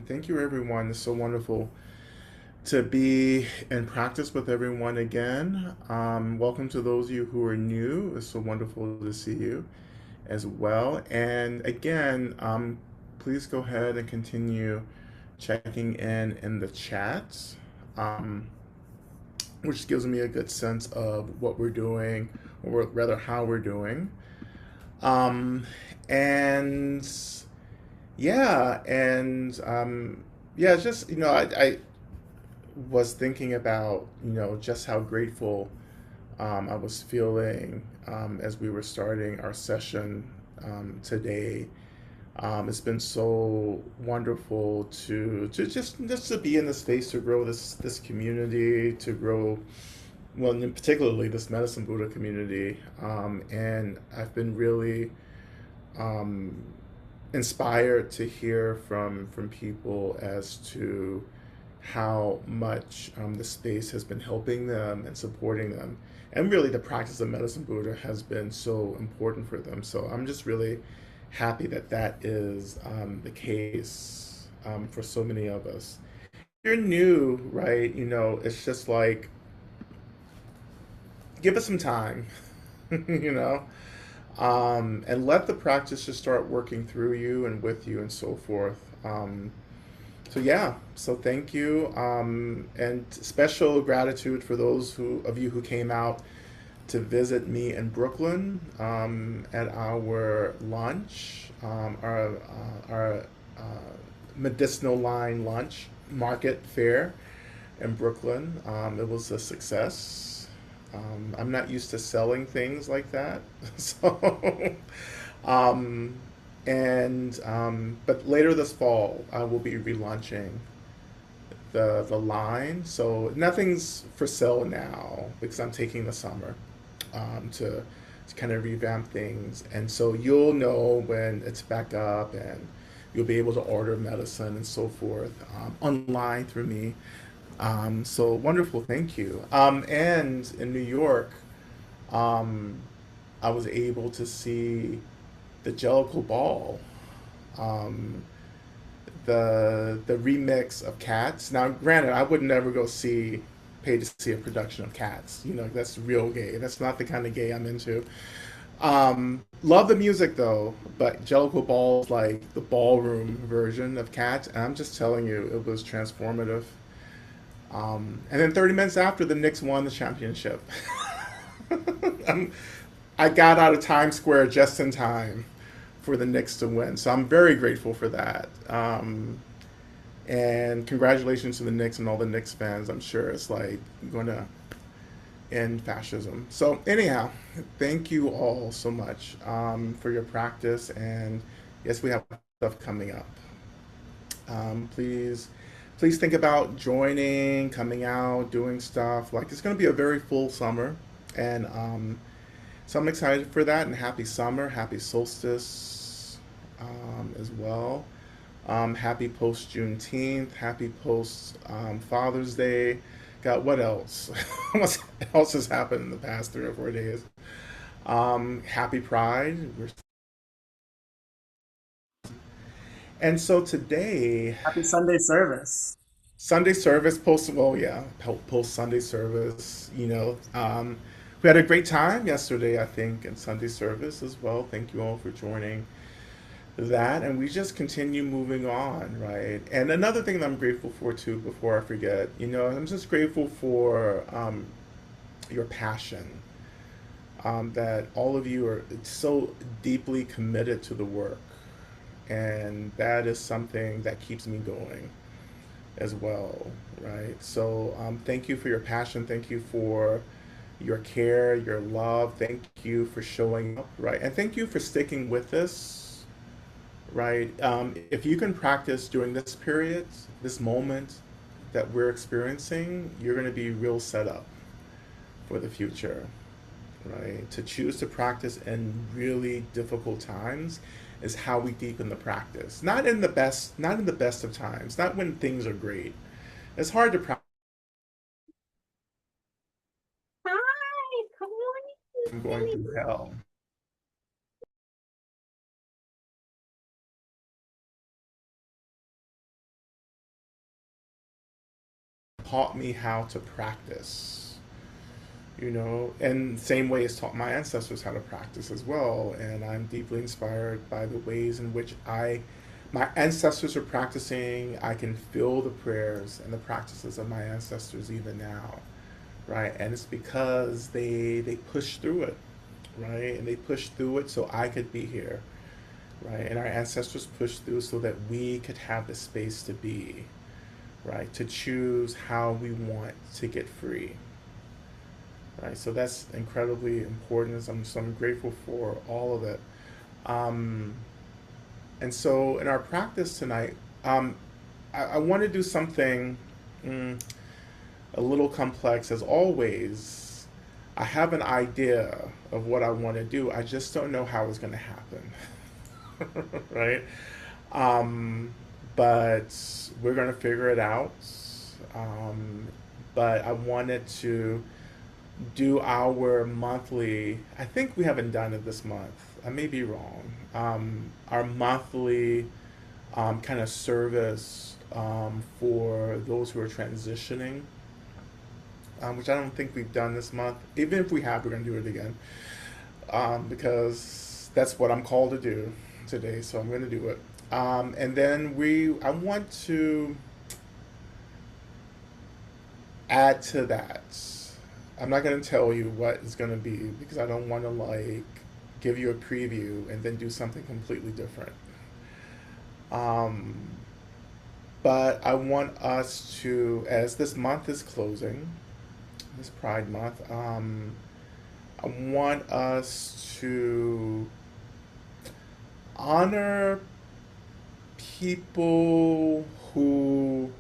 Thank you, everyone. It's so wonderful to be in practice with everyone again. Welcome to those of you who are new. It's so wonderful to see you as well. And again, please go ahead and continue checking in the chat, um, which gives me a good sense of what we're doing, or rather how we're doing. Um, and yeah, and yeah, it's just I was thinking about just how grateful I was feeling as we were starting our session today. It's been so wonderful to just to be in this space, to grow this community, to grow, well, and particularly this Medicine Buddha community. And I've been really um, inspired to hear from people as to how much the space has been helping them and supporting them. And really, the practice of Medicine Buddha has been so important for them. So I'm just really happy that that is the case for so many of us. You're new, right? It's just like, give us some time, you know, and let the practice just start working through you and with you and so forth. So yeah, so thank you, and special gratitude for those of you who came out to visit me in Brooklyn at our lunch, our medicinal line lunch market fair in Brooklyn. It was a success. I'm not used to selling things like that, so um, but later this fall, I will be relaunching the line. So nothing's for sale now because I'm taking the summer to kind of revamp things. And so you'll know when it's back up, and you'll be able to order medicine and so forth online through me. So wonderful, thank you. And in New York, um, I was able to see the Jellicle Ball, um, the remix of Cats. Now, granted, I would never pay to see a production of Cats. That's real gay. That's not the kind of gay I'm into. Love the music though, but Jellicle Ball is like the ballroom version of Cats, and I'm just telling you, it was transformative. And then 30 minutes after, the Knicks won the championship. I'm, I got out of Times Square just in time for the Knicks to win. So I'm very grateful for that. And congratulations to the Knicks and all the Knicks fans. I'm sure it's like going to end fascism. So anyhow, thank you all so much for your practice. And yes, we have stuff coming up. Please think about joining, coming out, doing stuff. Like, it's going to be a very full summer, and so I'm excited for that. And happy summer, happy solstice as well. Happy post Juneteenth, happy post Father's Day. God, what else? What else has happened in the past 3 or 4 days? Happy Pride. And so today, Happy Sunday service. Sunday service, well, yeah, post Sunday service. We had a great time yesterday, I think, in Sunday service as well. Thank you all for joining that, and we just continue moving on, right? And another thing that I'm grateful for too, before I forget, I'm just grateful for your passion. That all of you are so deeply committed to the work, and that is something that keeps me going as well, right? So thank you for your passion. Thank you for your care, your love. Thank you for showing up, right? And thank you for sticking with this, right? If you can practice during this period, this moment that we're experiencing, you're going to be real set up for the future, right? To choose to practice in really difficult times is how we deepen the practice. Not in the best of times, not when things are great. It's hard to practice. Hi, come on, I'm going silly. through hell. taught me how to practice, and same way it's taught my ancestors how to practice as well. And I'm deeply inspired by the ways in which my ancestors are practicing. I can feel the prayers and the practices of my ancestors even now, right? And it's because they pushed through it, right? And they pushed through it so I could be here, right? And our ancestors pushed through so that we could have the space to be, right? To choose how we want to get free, right? So that's incredibly important. So I'm grateful for all of it. Um, and so in our practice tonight, I want to do something mm, a little complex as always. I have an idea of what I want to do. I just don't know how it's going to happen. Right? Um, but we're going to figure it out. Um, but I wanted to do our monthly, I think we haven't done it this month. I may be wrong. Our monthly kind of service for those who are transitioning, which I don't think we've done this month. Even if we have, we're going to do it again because that's what I'm called to do today. So I'm going to do it. And then I want to add to that. I'm not going to tell you what it's going to be because I don't want to give you a preview and then do something completely different. Um, but I want us to, as this month is closing, this Pride Month, I want us to honor people who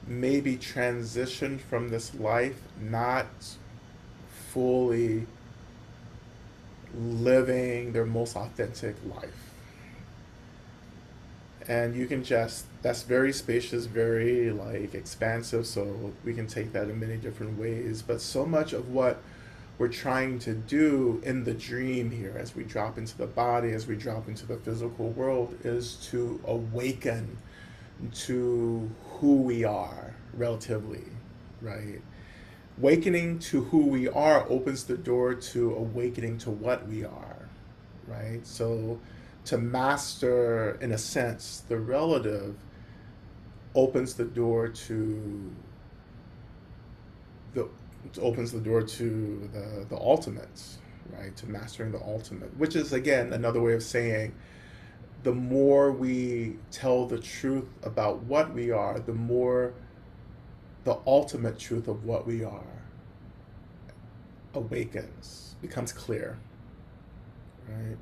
maybe transitioned from this life not fully living their most authentic life. And you can that's very spacious, very expansive, so we can take that in many different ways. But so much of what we're trying to do in the dream here, as we drop into the body, as we drop into the physical world, is to awaken to who we are relatively, right? Awakening to who we are opens the door to awakening to what we are, right? So to master, in a sense, the relative opens the door to the opens the door to the ultimate, right? To mastering the ultimate, which is again another way of saying the more we tell the truth about what we are, the more the ultimate truth of what we are awakens, becomes clear, right?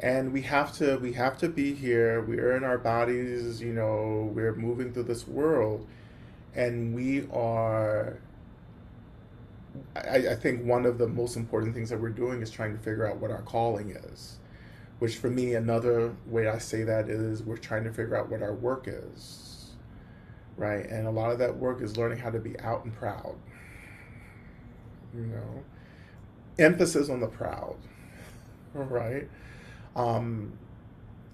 And we have to be here. We're in our bodies, we're moving through this world, and we are. I think one of the most important things that we're doing is trying to figure out what our calling is. Which for me, another way I say that is we're trying to figure out what our work is, right? And a lot of that work is learning how to be out and proud, you know, emphasis on the proud, right? Um,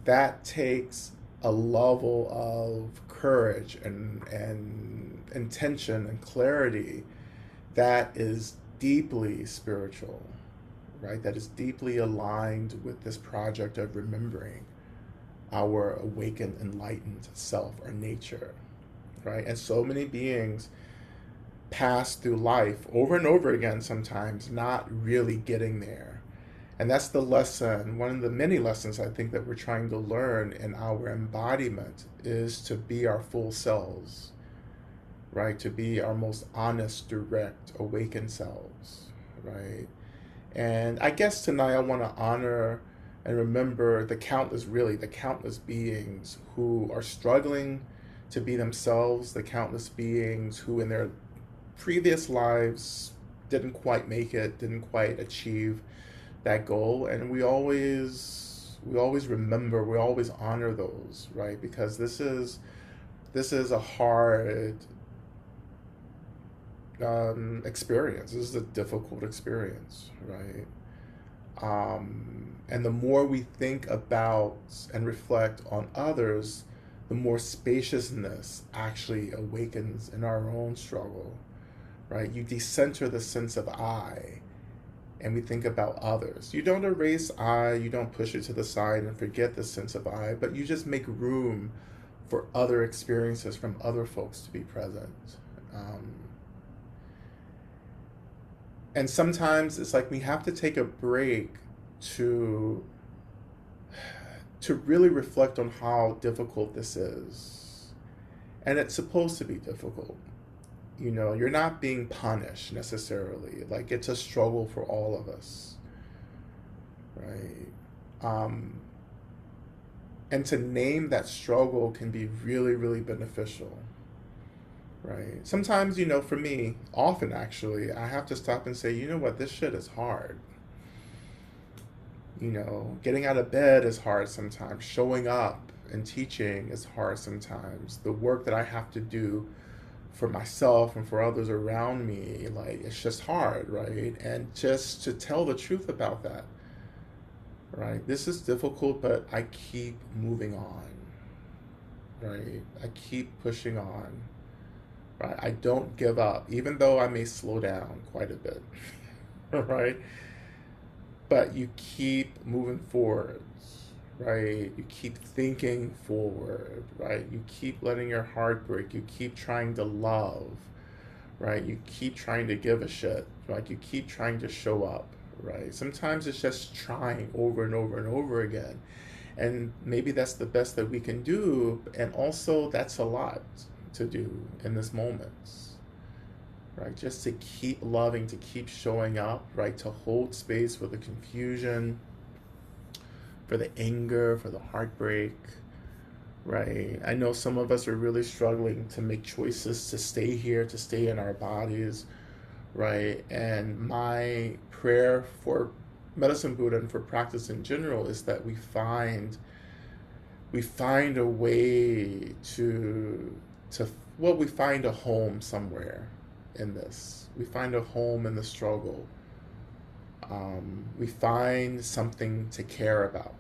that takes a level of courage and intention and clarity that is deeply spiritual, right? That is deeply aligned with this project of remembering our awakened, enlightened self or nature, right? And so many beings pass through life over and over again, sometimes not really getting there. And that's the lesson, one of the many lessons I think that we're trying to learn in our embodiment is to be our full selves, right? To be our most honest, direct, awakened selves, right? And I guess tonight I want to honor and remember the countless beings who are struggling to be themselves, the countless beings who in their previous lives didn't quite make it, didn't quite achieve that goal. And we always remember, we always honor those, right? Because this is a hard experience. This is a difficult experience, right? And the more we think about and reflect on others, the more spaciousness actually awakens in our own struggle, right? You decenter the sense of I, and we think about others. You don't erase I, you don't push it to the side and forget the sense of I, but you just make room for other experiences from other folks to be present. Um, and sometimes it's like we have to take a break to really reflect on how difficult this is. And it's supposed to be difficult. You know, you're not being punished necessarily. Like, it's a struggle for all of us, right? Um, and to name that struggle can be really, really beneficial, right? Sometimes, you know, for me, often actually, I have to stop and say, you know what, this shit is hard. You know, getting out of bed is hard sometimes. Showing up and teaching is hard sometimes. The work that I have to do for myself and for others around me, like, it's just hard, right? And just to tell the truth about that, right? This is difficult, but I keep moving on, right? I keep pushing on, right? I don't give up, even though I may slow down quite a bit, right? But you keep moving forward, right? You keep thinking forward, right? You keep letting your heart break. You keep trying to love, right? You keep trying to give a shit, like you keep trying to show up, right? Sometimes it's just trying over and over and over again. And maybe that's the best that we can do. And also, that's a lot to do in this moment, right? Just to keep loving, to keep showing up, right? To hold space for the confusion, for the anger, for the heartbreak, right? I know some of us are really struggling to make choices to stay here, to stay in our bodies, right? And my prayer for Medicine Buddha and for practice in general is that we find a way to well, we find a home somewhere in this. We find a home in the struggle. We find something to care about,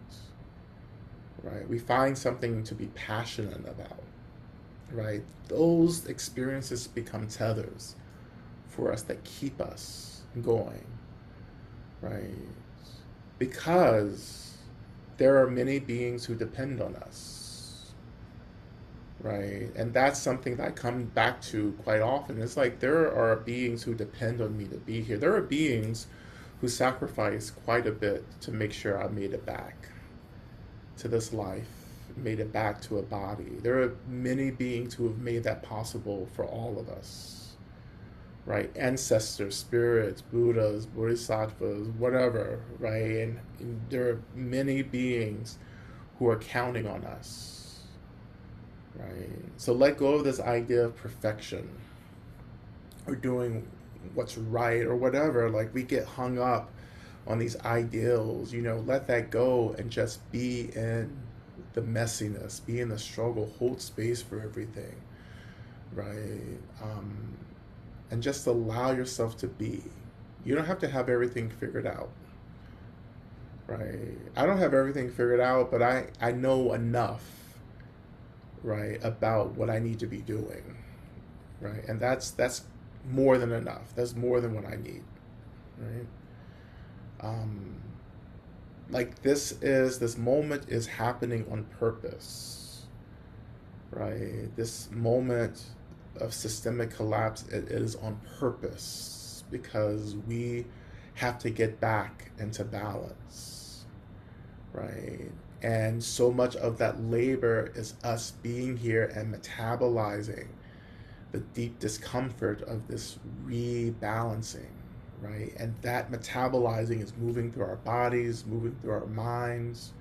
right? We find something to be passionate about, right? Those experiences become tethers for us that keep us going, right? Because there are many beings who depend on us, right? And that's something that I come back to quite often. It's like there are beings who depend on me to be here. There are beings who sacrifice quite a bit to make sure I made it back to this life, made it back to a body. There are many beings who have made that possible for all of us, right? Ancestors, spirits, Buddhas, Bodhisattvas, whatever, right? And there are many beings who are counting on us, right? So let go of this idea of perfection or doing what's right or whatever. Like, we get hung up on these ideals, you know, let that go and just be in the messiness, be in the struggle, hold space for everything, right? And just allow yourself to be. You don't have to have everything figured out, right? I don't have everything figured out, but I know enough, right, about what I need to be doing, right? And that's more than enough. That's more than what I need, right? Um, like, this moment is happening on purpose, right? This moment of systemic collapse, it is on purpose because we have to get back into balance, right? And so much of that labor is us being here and metabolizing the deep discomfort of this rebalancing, right? And that metabolizing is moving through our bodies, moving through our minds.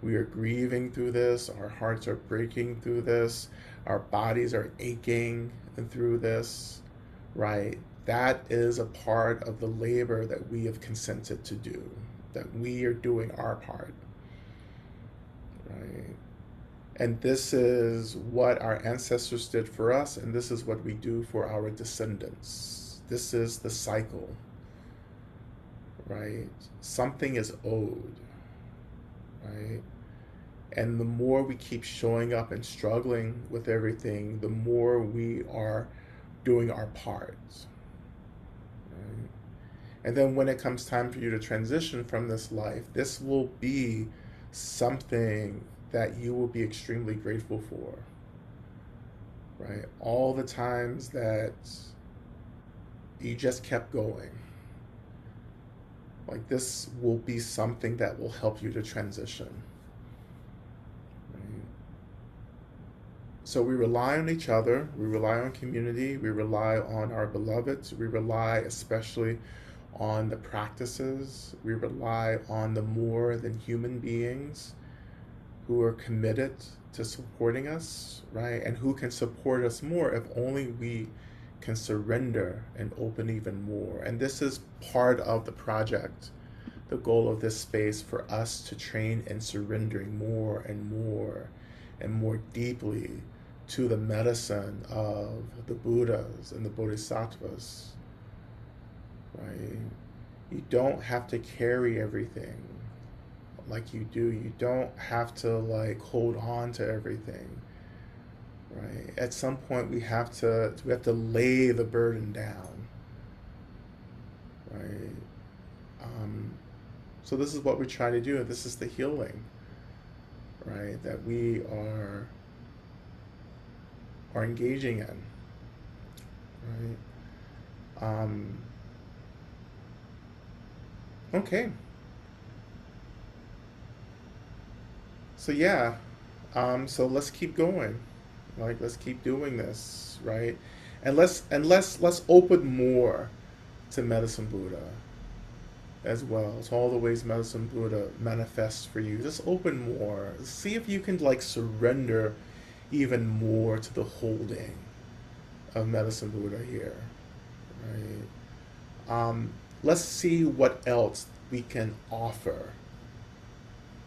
We are grieving through this. Our hearts are breaking through this. Our bodies are aching through this, right? That is a part of the labor that we have consented to do, that we are doing our part, right? And this is what our ancestors did for us, and this is what we do for our descendants. This is the cycle, right? Something is owed, right? And the more we keep showing up and struggling with everything, the more we are doing our parts. Right? And then when it comes time for you to transition from this life, this will be something that you will be extremely grateful for. Right? All the times that you just kept going. Like this will be something that will help you to transition. Right? So we rely on each other, we rely on community, we rely on our beloveds, we rely especially on the practices, we rely on the more than human beings who are committed to supporting us, right? And who can support us more if only we can surrender and open even more. And this is part of the project, the goal of this space, for us to train in surrendering more and more and more deeply to the medicine of the Buddhas and the Bodhisattvas, right? You don't have to carry everything like you do. You don't have to like hold on to everything, right? At some point we have to lay the burden down, right? So this is what we try to do. This is the healing, right? That we are engaging in, right? Okay. So yeah, so let's keep going. Like let's keep doing this, right? And let's open more to Medicine Buddha as well. To all the ways Medicine Buddha manifests for you. Just open more. See if you can like surrender even more to the holding of Medicine Buddha here, right? Let's see what else we can offer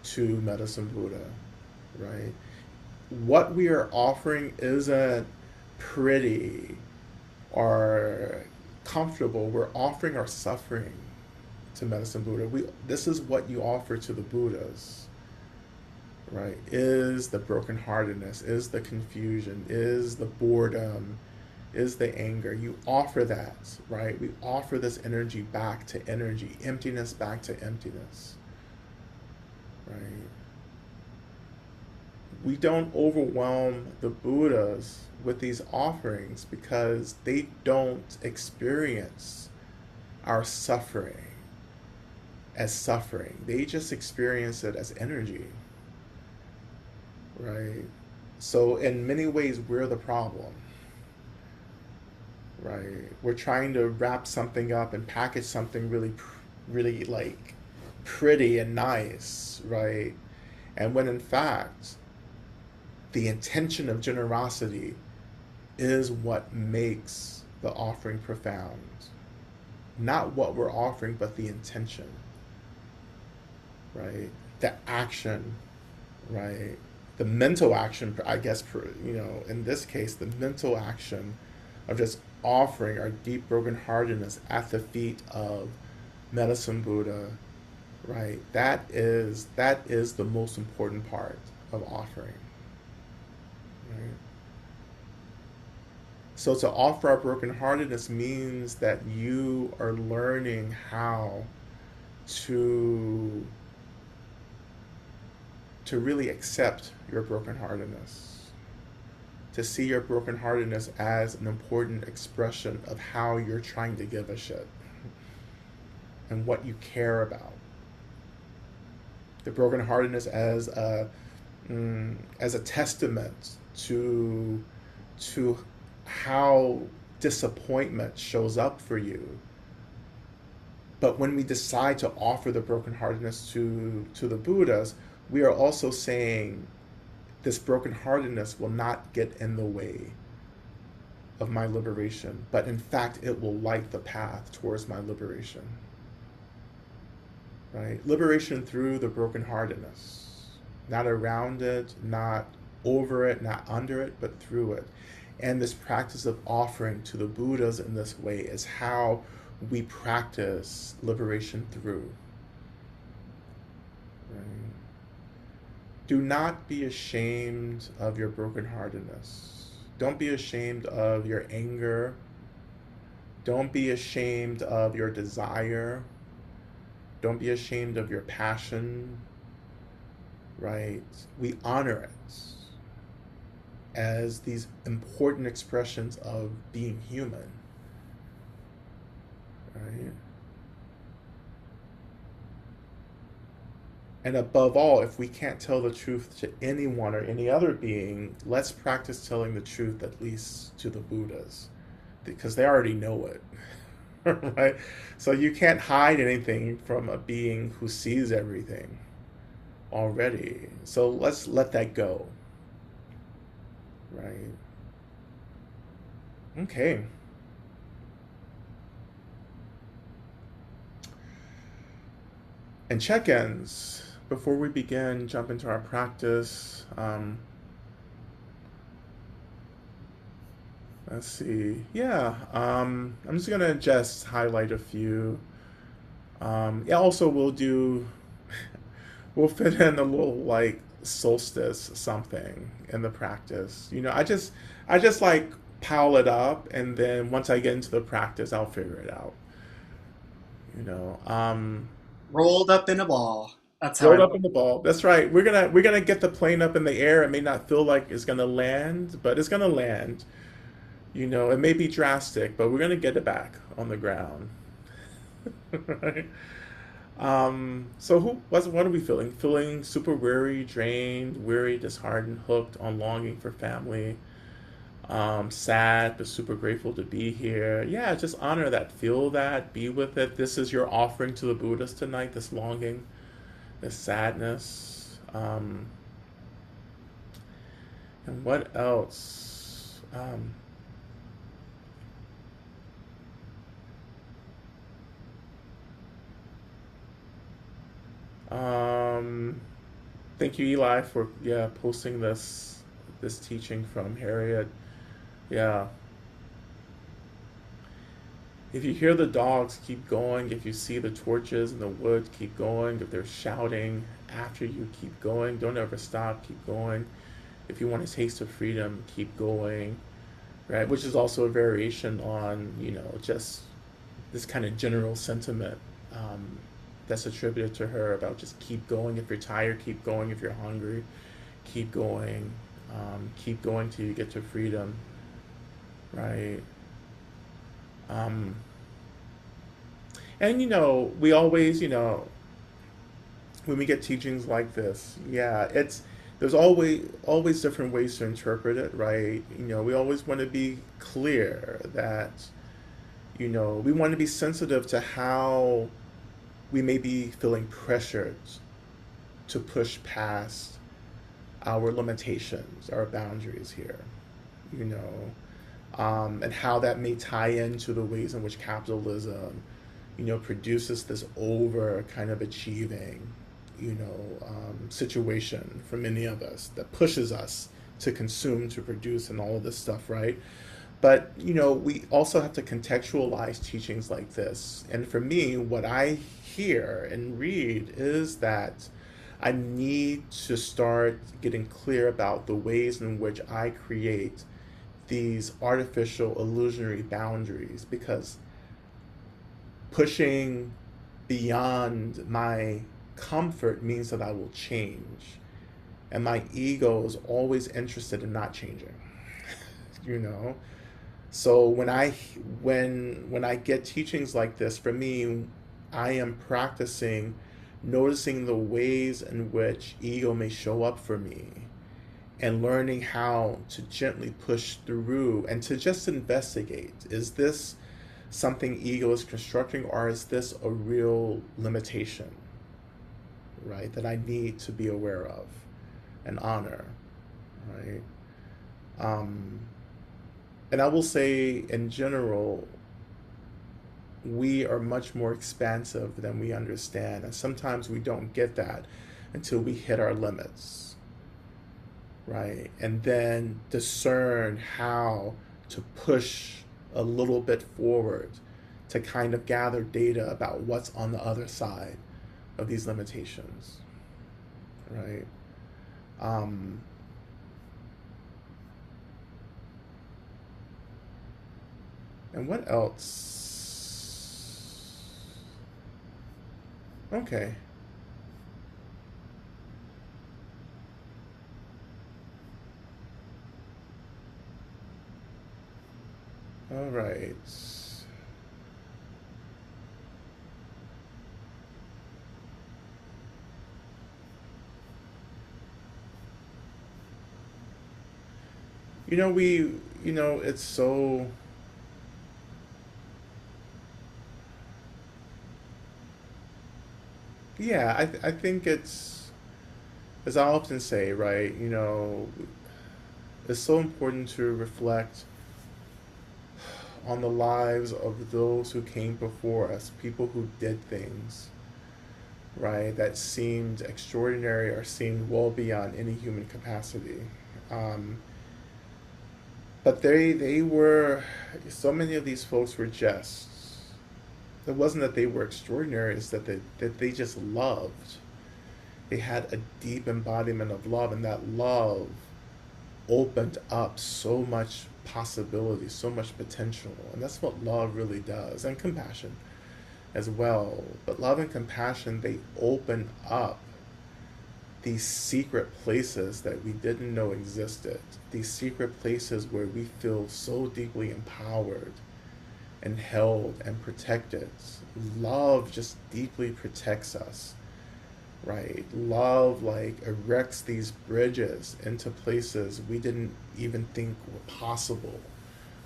to Medicine Buddha, right? What we are offering isn't pretty or comfortable. We're offering our suffering to Medicine Buddha. This is what you offer to the Buddhas, right? Is the brokenheartedness, is the confusion, is the boredom, is the anger. You offer that, right? We offer this energy back to energy, emptiness back to emptiness, right? We don't overwhelm the Buddhas with these offerings because they don't experience our suffering as suffering. They just experience it as energy, right? So in many ways, we're the problem, right? We're trying to wrap something up and package something really, really like pretty and nice, right? And when in fact, the intention of generosity is what makes the offering profound. Not what we're offering, but the intention, right? The action, right? The mental action, I guess, in this case, the mental action of just offering our deep brokenheartedness at the feet of Medicine Buddha, right? That is the most important part of offering, right? So to offer our brokenheartedness means that you are learning how to to really accept your brokenheartedness, to see your brokenheartedness as an important expression of how you're trying to give a shit and what you care about. The brokenheartedness as a testament to how disappointment shows up for you. But when we decide to offer the brokenheartedness to the Buddhas, we are also saying this brokenheartedness will not get in the way of my liberation, but in fact, it will light the path towards my liberation. Right? Liberation through the brokenheartedness, not around it, not over it, not under it, but through it. And this practice of offering to the Buddhas in this way is how we practice liberation through. Right? Do not be ashamed of your brokenheartedness. Don't be ashamed of your anger. Don't be ashamed of your desire. Don't be ashamed of your passion, right? We honor it as these important expressions of being human, right? And above all, if we can't tell the truth to anyone or any other being, let's practice telling the truth at least to the Buddhas, because they already know it, right? So you can't hide anything from a being who sees everything already. So let's let that go, right? Okay. And check-ins before we begin, jump into our practice. Let's see. Yeah, I'm just gonna just highlight a few. Yeah, also we'll do, we'll fit in a little like solstice something in the practice. I just like pile it up, and then once I get into the practice, I'll figure it out. You know, Rolled up in a ball. That's how I rolled up look. in the ball. That's right. We're gonna get the plane up in the air. It may not feel like it's gonna land, but it's gonna land. It may be drastic, but we're gonna get it back on the ground. Right? So what are we feeling? Feeling super weary, drained, weary, disheartened, hooked on longing for family, sad but super grateful to be here. Yeah, just honor that, feel that, be with it. This is your offering to the Buddhas tonight, this longing, this sadness. And what else? Um, Thank you, Eli, for posting this teaching from Harriet. Yeah, if you hear the dogs, keep going. If you see the torches in the wood, keep going. If they're shouting after you, keep going. Don't ever stop. Keep going. If you want a taste of freedom, keep going. Right, which is also a variation on just this kind of general sentiment that's attributed to her about just keep going. If you're tired, keep going. If you're hungry, keep going. Keep going till you get to freedom, right? Um, and we always, when we get teachings like this, yeah, there's always different ways to interpret it, right? We always want to be clear that we want to be sensitive to how we may be feeling pressured to push past our limitations, our boundaries here, you know, and how that may tie into the ways in which capitalism, produces this over kind of achieving, situation for many of us that pushes us to consume, to produce, and all of this stuff, right? But, we also have to contextualize teachings like this. And for me, what I hear and read is that I need to start getting clear about the ways in which I create these artificial illusionary boundaries, because pushing beyond my comfort means that I will change. And my ego is always interested in not changing. you know? So when I get teachings like this, for me, I am practicing noticing the ways in which ego may show up for me, and learning how to gently push through and to just investigate. Is this something ego is constructing, or is this a real limitation, right, that I need to be aware of and honor, right? Um, and I will say, in general, we are much more expansive than we understand. And sometimes we don't get that until we hit our limits, right? And then discern how to push a little bit forward to kind of gather data about what's on the other side of these limitations, right? Um, and what else? Okay. All right. It's so, yeah, I think as I often say, right, it's so important to reflect on the lives of those who came before us, people who did things, right, that seemed extraordinary or seemed well beyond any human capacity. Um, but they were, so many of these folks were just, it wasn't that they were extraordinary, it's that they just loved. They had a deep embodiment of love, and that love opened up so much possibility, so much potential. And that's what love really does, and compassion as well. But love and compassion, they open up these secret places that we didn't know existed, these secret places where we feel so deeply empowered and held and protected. Love just deeply protects us, right? Love like erects these bridges into places we didn't even think were possible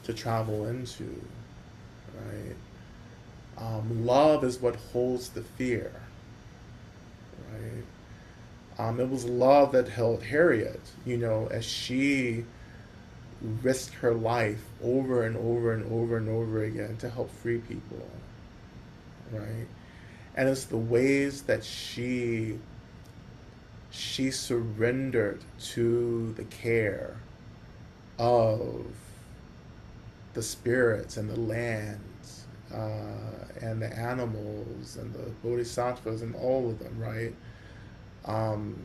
to travel into, right? Love is what holds the fear, right? It was love that held Harriet, as she risked her life over and over and over and over again to help free people, right? And it's the ways that she surrendered to the care of the spirits and the lands and the animals and the bodhisattvas and all of them, right? Um,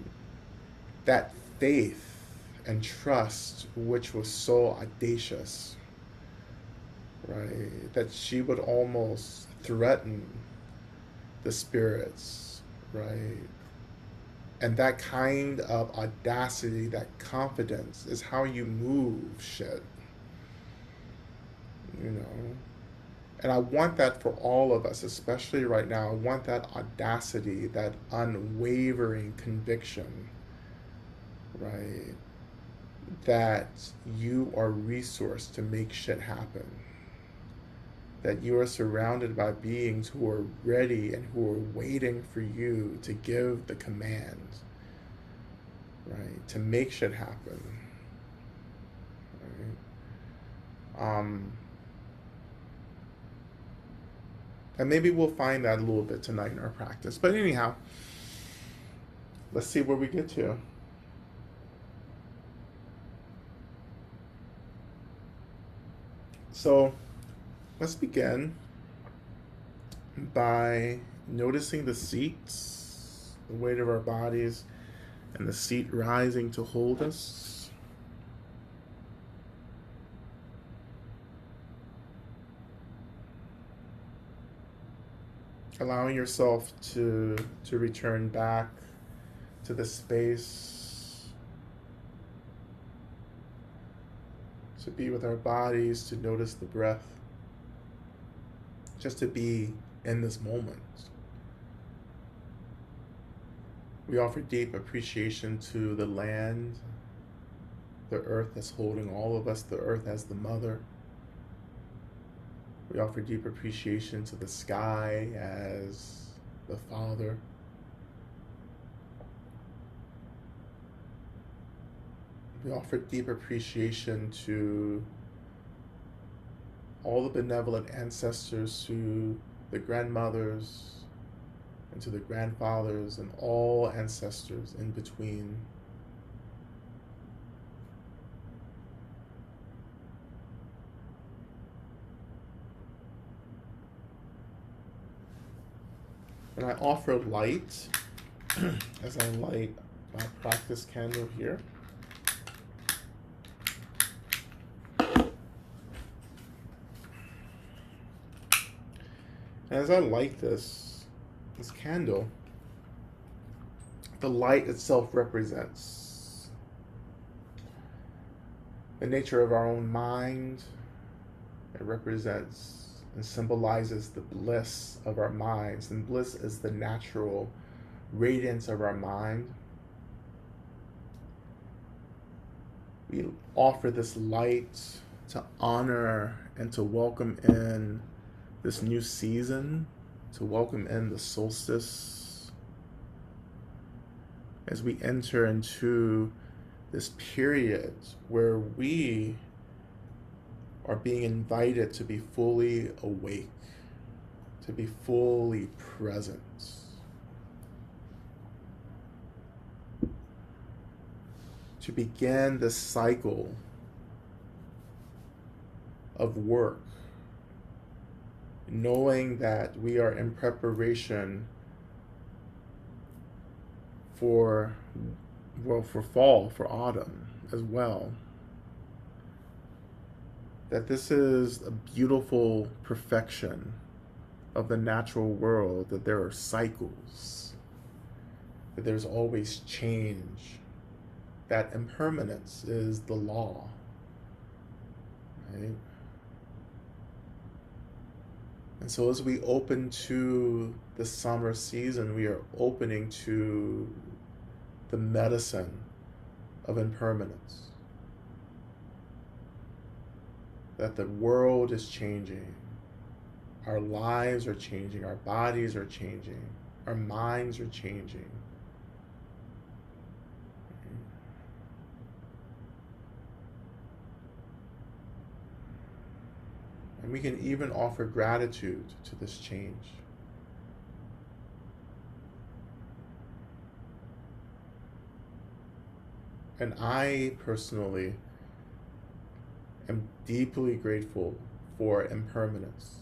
that faith and trust, which was so audacious, right? That she would almost threaten the spirits, right? And that kind of audacity, that confidence is how you move shit, you know? And I want that for all of us, especially right now. I want that audacity, that unwavering conviction, right? That you are resourced to make shit happen. That you are surrounded by beings who are ready and who are waiting for you to give the command, right? To make shit happen. Right? And maybe we'll find that a little bit tonight in our practice. But anyhow, let's see where we get to. So let's begin by noticing the seats, the weight of our bodies, and the seat rising to hold us. Allowing yourself to return back to the space, to be with our bodies, to notice the breath, just to be in this moment. We offer deep appreciation to the land, the earth that's holding all of us, the earth as the mother. We offer deep appreciation to the sky as the father. We offer deep appreciation to all the benevolent ancestors, to the grandmothers, and to the grandfathers, and all ancestors in between. And I offer light as I light my practice candle here. And as I light this candle, the light itself represents the nature of our own mind. It represents and symbolizes the bliss of our minds. And bliss is the natural radiance of our mind. We offer this light to honor and to welcome in this new season, to welcome in the solstice as we enter into this period where we are being invited to be fully awake, to be fully present. To begin this cycle of work, knowing that we are in preparation for fall, for autumn as well. That this is a beautiful perfection of the natural world, that there are cycles, that there's always change, that impermanence is the law, right? And so as we open to the summer season, we are opening to the medicine of impermanence. That the world is changing, our lives are changing, our bodies are changing, our minds are changing. And we can even offer gratitude to this change. And I personally am deeply grateful for impermanence.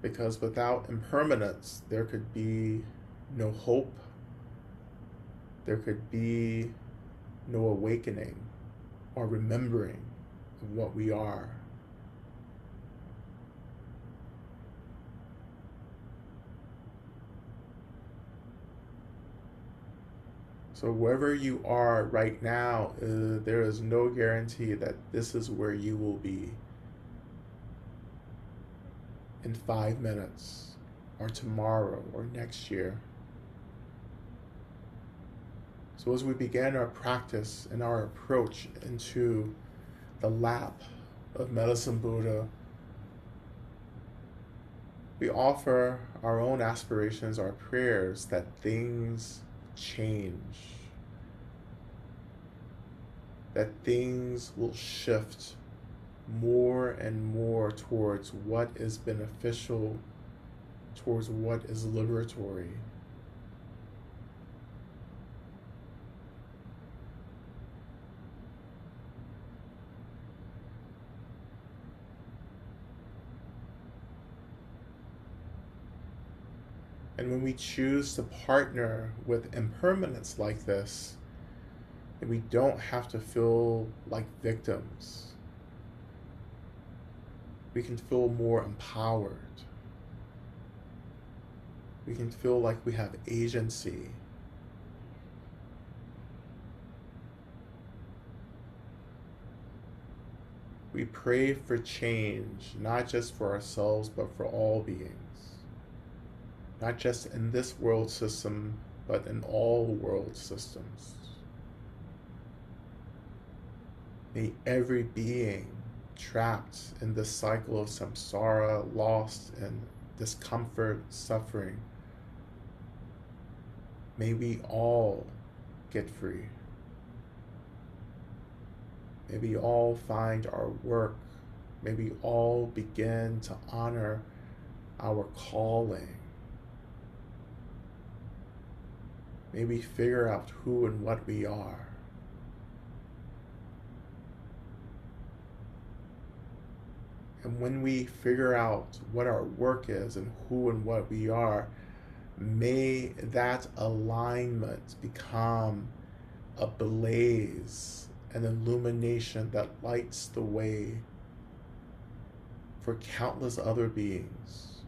Because without impermanence, there could be no hope, there could be no awakening or remembering of what we are. So wherever you are right now, there is no guarantee that this is where you will be in 5 minutes, or tomorrow, or next year. So as we begin our practice and our approach into the lap of Medicine Buddha, we offer our own aspirations, our prayers, that things change, that things will shift more and more towards what is beneficial, towards what is liberatory. And when we choose to partner with impermanence like this, we don't have to feel like victims. We can feel more empowered. We can feel like we have agency. We pray for change, not just for ourselves, but for all beings. Not just in this world system, but in all world systems. May every being trapped in this cycle of samsara, lost in discomfort, suffering, may we all get free. May we all find our work. May we all begin to honor our calling. May we figure out who and what we are. And when we figure out what our work is and who and what we are, May that alignment become a blaze, an illumination that lights the way for countless other beings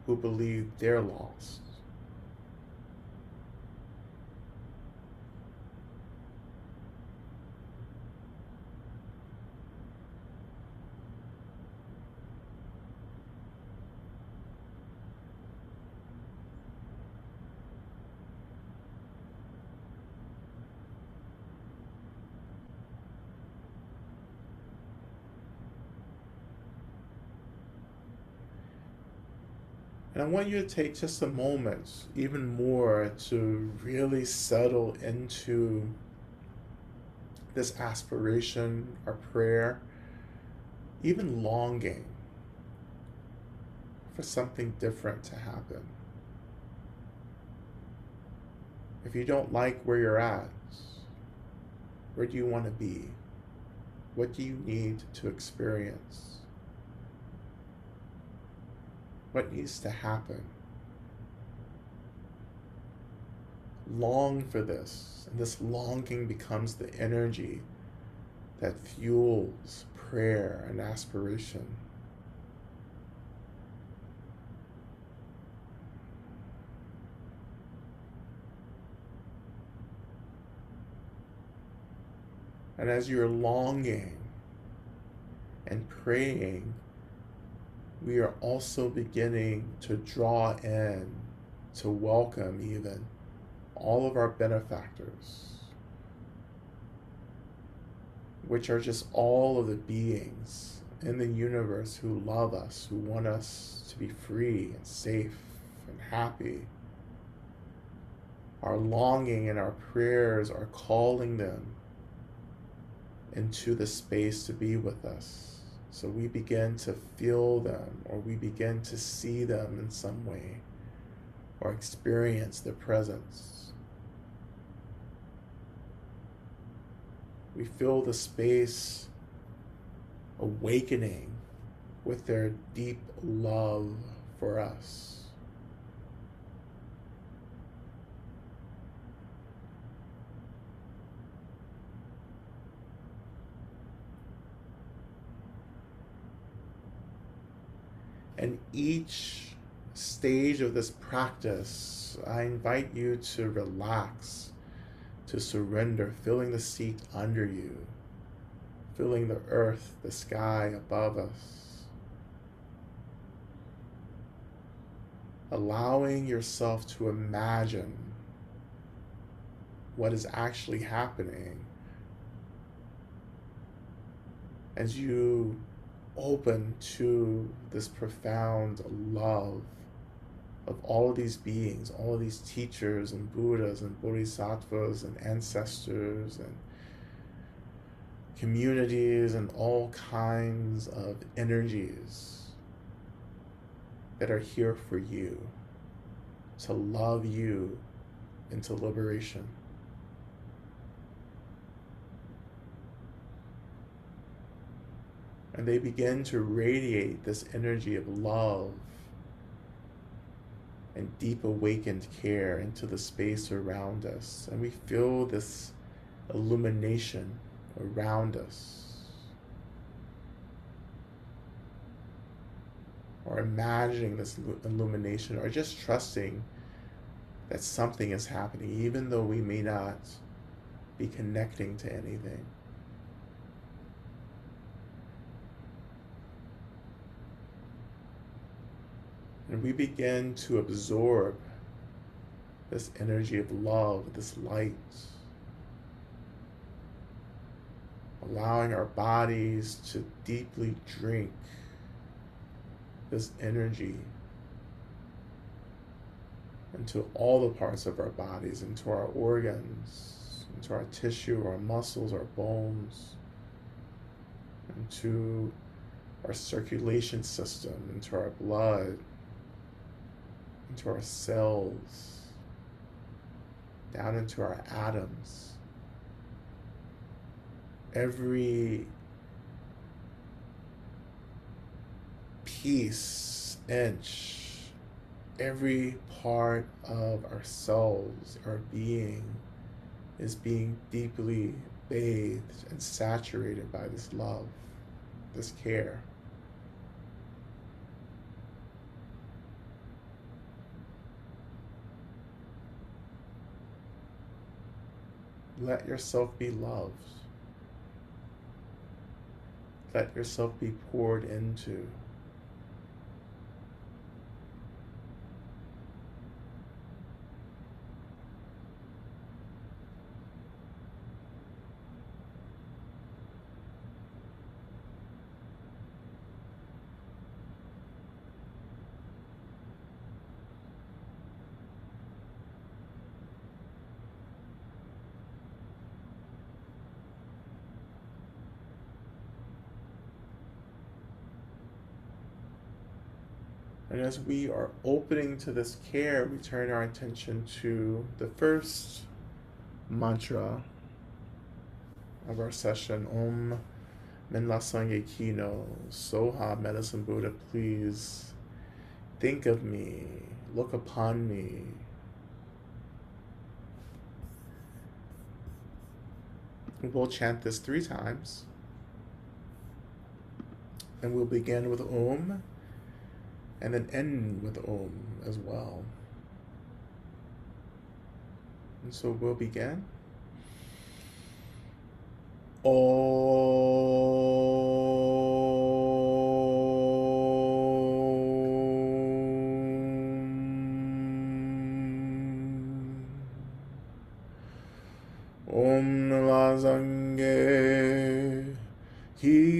who believe they're lost. And I want you to take just a moment, even more, to really settle into this aspiration or prayer, even longing for something different to happen. If you don't like where you're at, where do you want to be? What do you need to experience? What needs to happen? Long for this, and this longing becomes the energy that fuels prayer and aspiration. And as you're longing and praying, we are also beginning to draw in, to welcome even, all of our benefactors, which are just all of the beings in the universe who love us, who want us to be free and safe and happy. Our longing and our prayers are calling them into the space to be with us. So we begin to feel them, or we begin to see them in some way, or experience their presence. We feel the space awakening with their deep love for us. And each stage of this practice, I invite you to relax, to surrender, feeling the seat under you, feeling the earth, the sky above us. Allowing yourself to imagine what is actually happening as you open to this profound love of all of these beings, all of these teachers and Buddhas and Bodhisattvas and ancestors and communities and all kinds of energies that are here for you, to love you into liberation. And they begin to radiate this energy of love and deep awakened care into the space around us. And we feel this illumination around us. Or imagining this illumination, or just trusting that something is happening, even though we may not be connecting to anything. And we begin to absorb this energy of love, this light, allowing our bodies to deeply drink this energy into all the parts of our bodies, into our organs, into our tissue, our muscles, our bones, into our circulation system, into our blood, into our cells, down into our atoms. Every piece, inch every part of ourselves, our being, is being deeply bathed and saturated by this love, this care. Let yourself be loved. Let yourself be poured into. And as we are opening to this care, we turn our attention to the first mantra of our session, Om Minla Sangye Kino, Soha Medicine Buddha, please think of me, look upon me. We'll chant this 3 times. And we'll begin with Om and then end with Om as well. And so we'll begin. Om Lazange Kino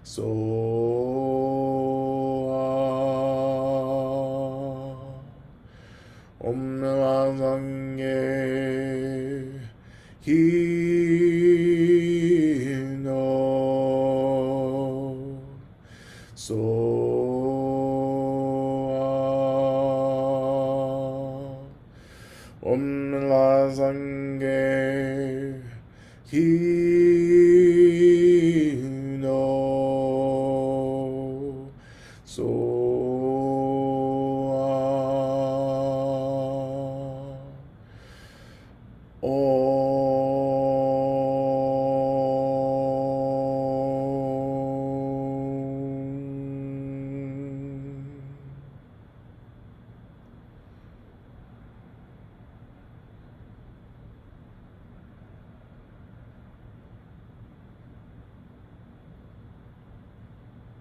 Soa Om Lazange Kino Soa Om Lazange Kino Soa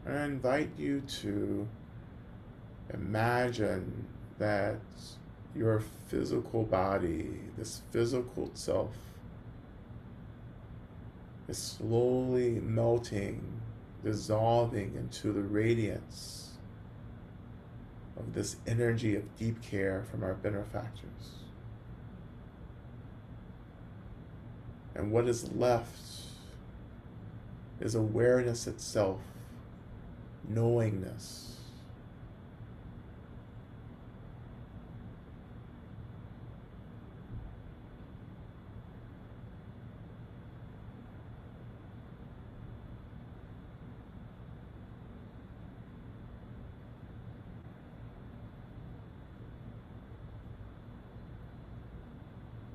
I invite you to imagine that your physical body, this physical self, is slowly melting, dissolving into the radiance of this energy of deep care from our benefactors. And what is left is awareness itself, knowingness.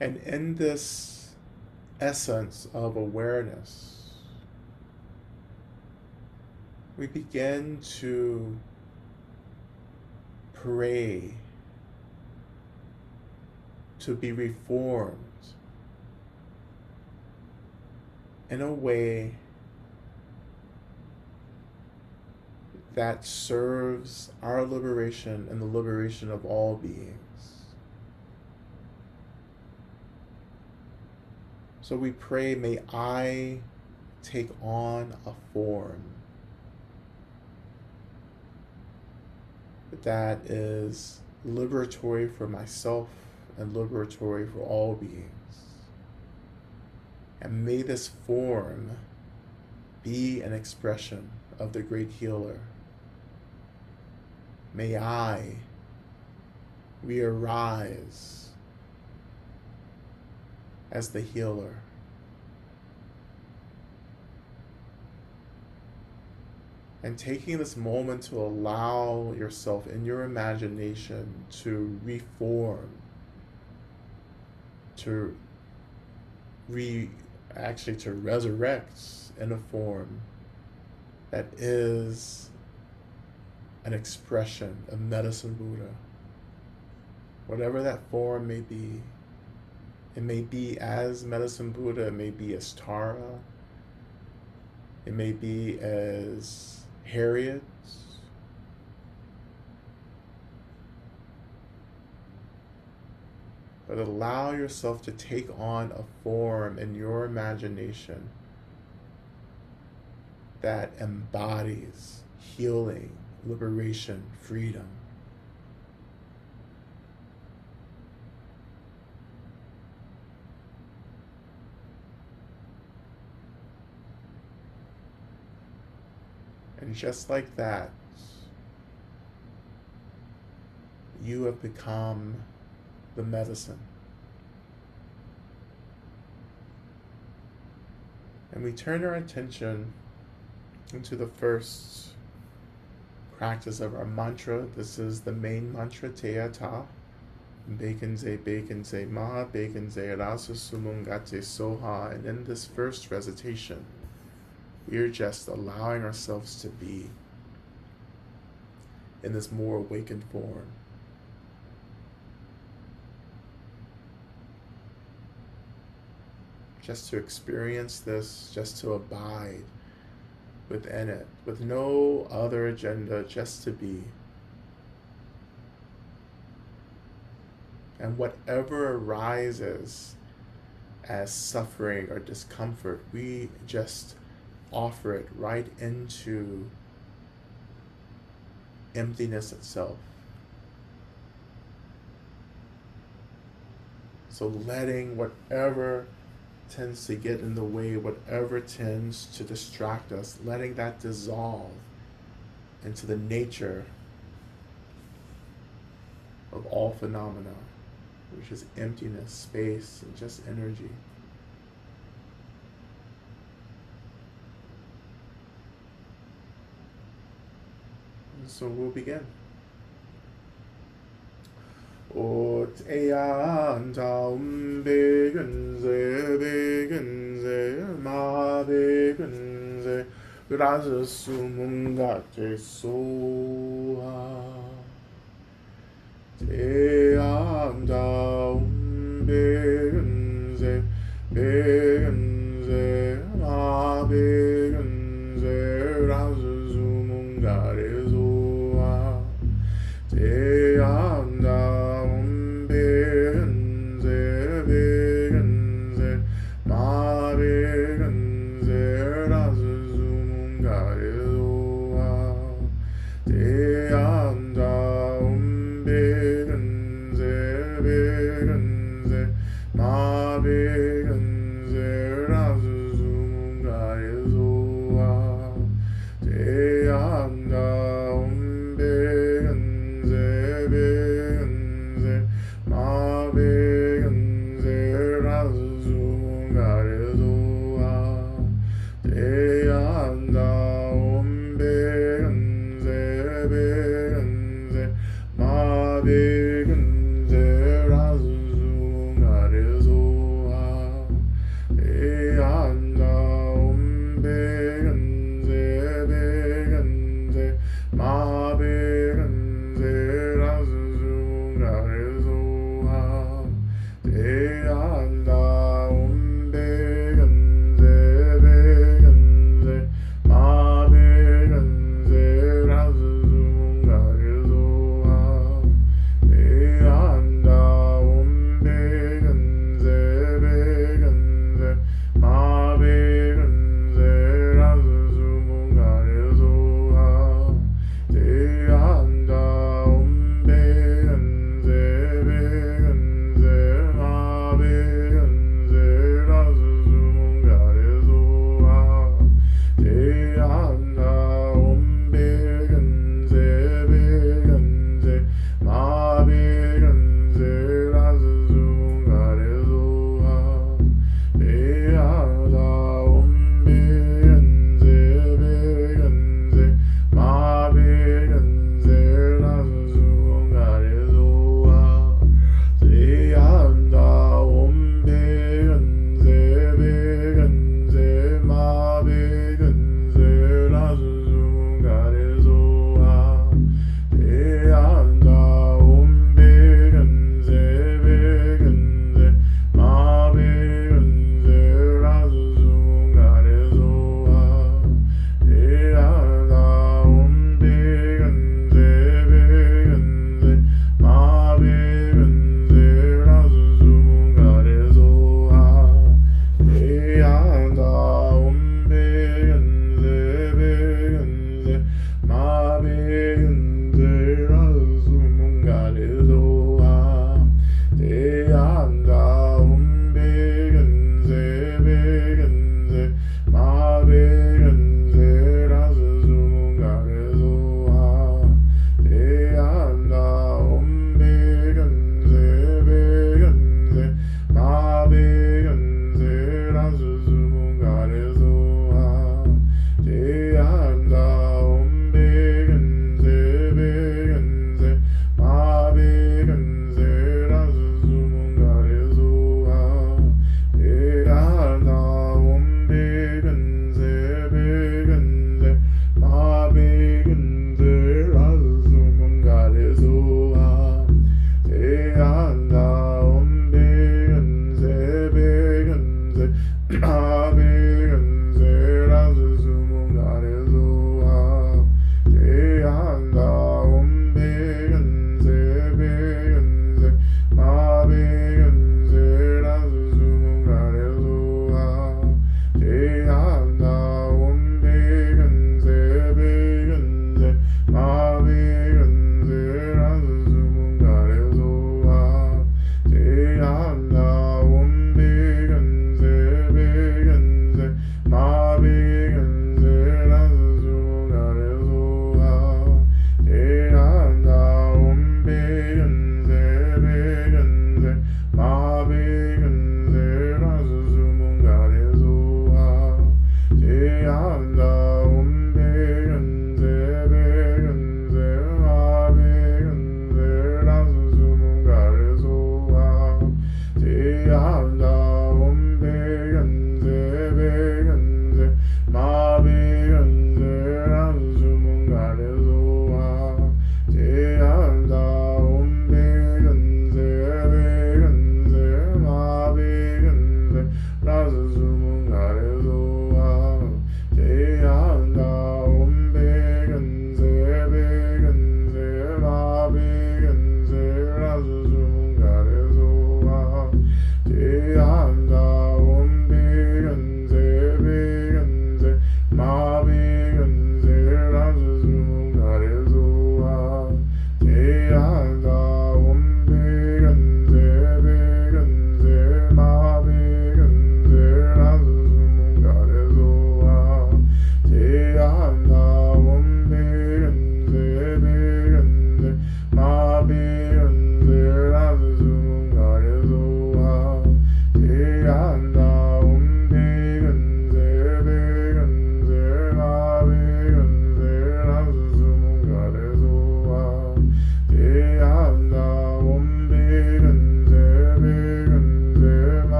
And in this essence of awareness, we begin to pray to be reformed in a way that serves our liberation and the liberation of all beings. So we pray, may I take on a form that is liberatory for myself and liberatory for all beings. And may this form be an expression of the great healer. May I re-arise as the healer. And taking this moment to allow yourself in your imagination to reform, to to resurrect in a form that is an expression of medicine Buddha. Whatever that form may be, it may be as medicine Buddha, it may be as Tara, it may be as Harriet, but allow yourself to take on a form in your imagination that embodies healing, liberation, freedom. And just like that, you have become the medicine. And we turn our attention into the first practice of our mantra. This is the main mantra, Teata. Bekenze ma, bekenze rasa sumungate soha. And in this first recitation, we are just allowing ourselves to be in this more awakened form. Just to experience this, just to abide within it, with no other agenda, just to be. And whatever arises as suffering or discomfort, we just offer it right into emptiness itself. So letting whatever tends to get in the way, whatever tends to distract us, letting that dissolve into the nature of all phenomena, which is emptiness, space, and just energy. And so we'll begin. Ot eyan taum begenze ma begenze raza sumungate soha eyan taum begenze ma begenze raza sumungate soha eyan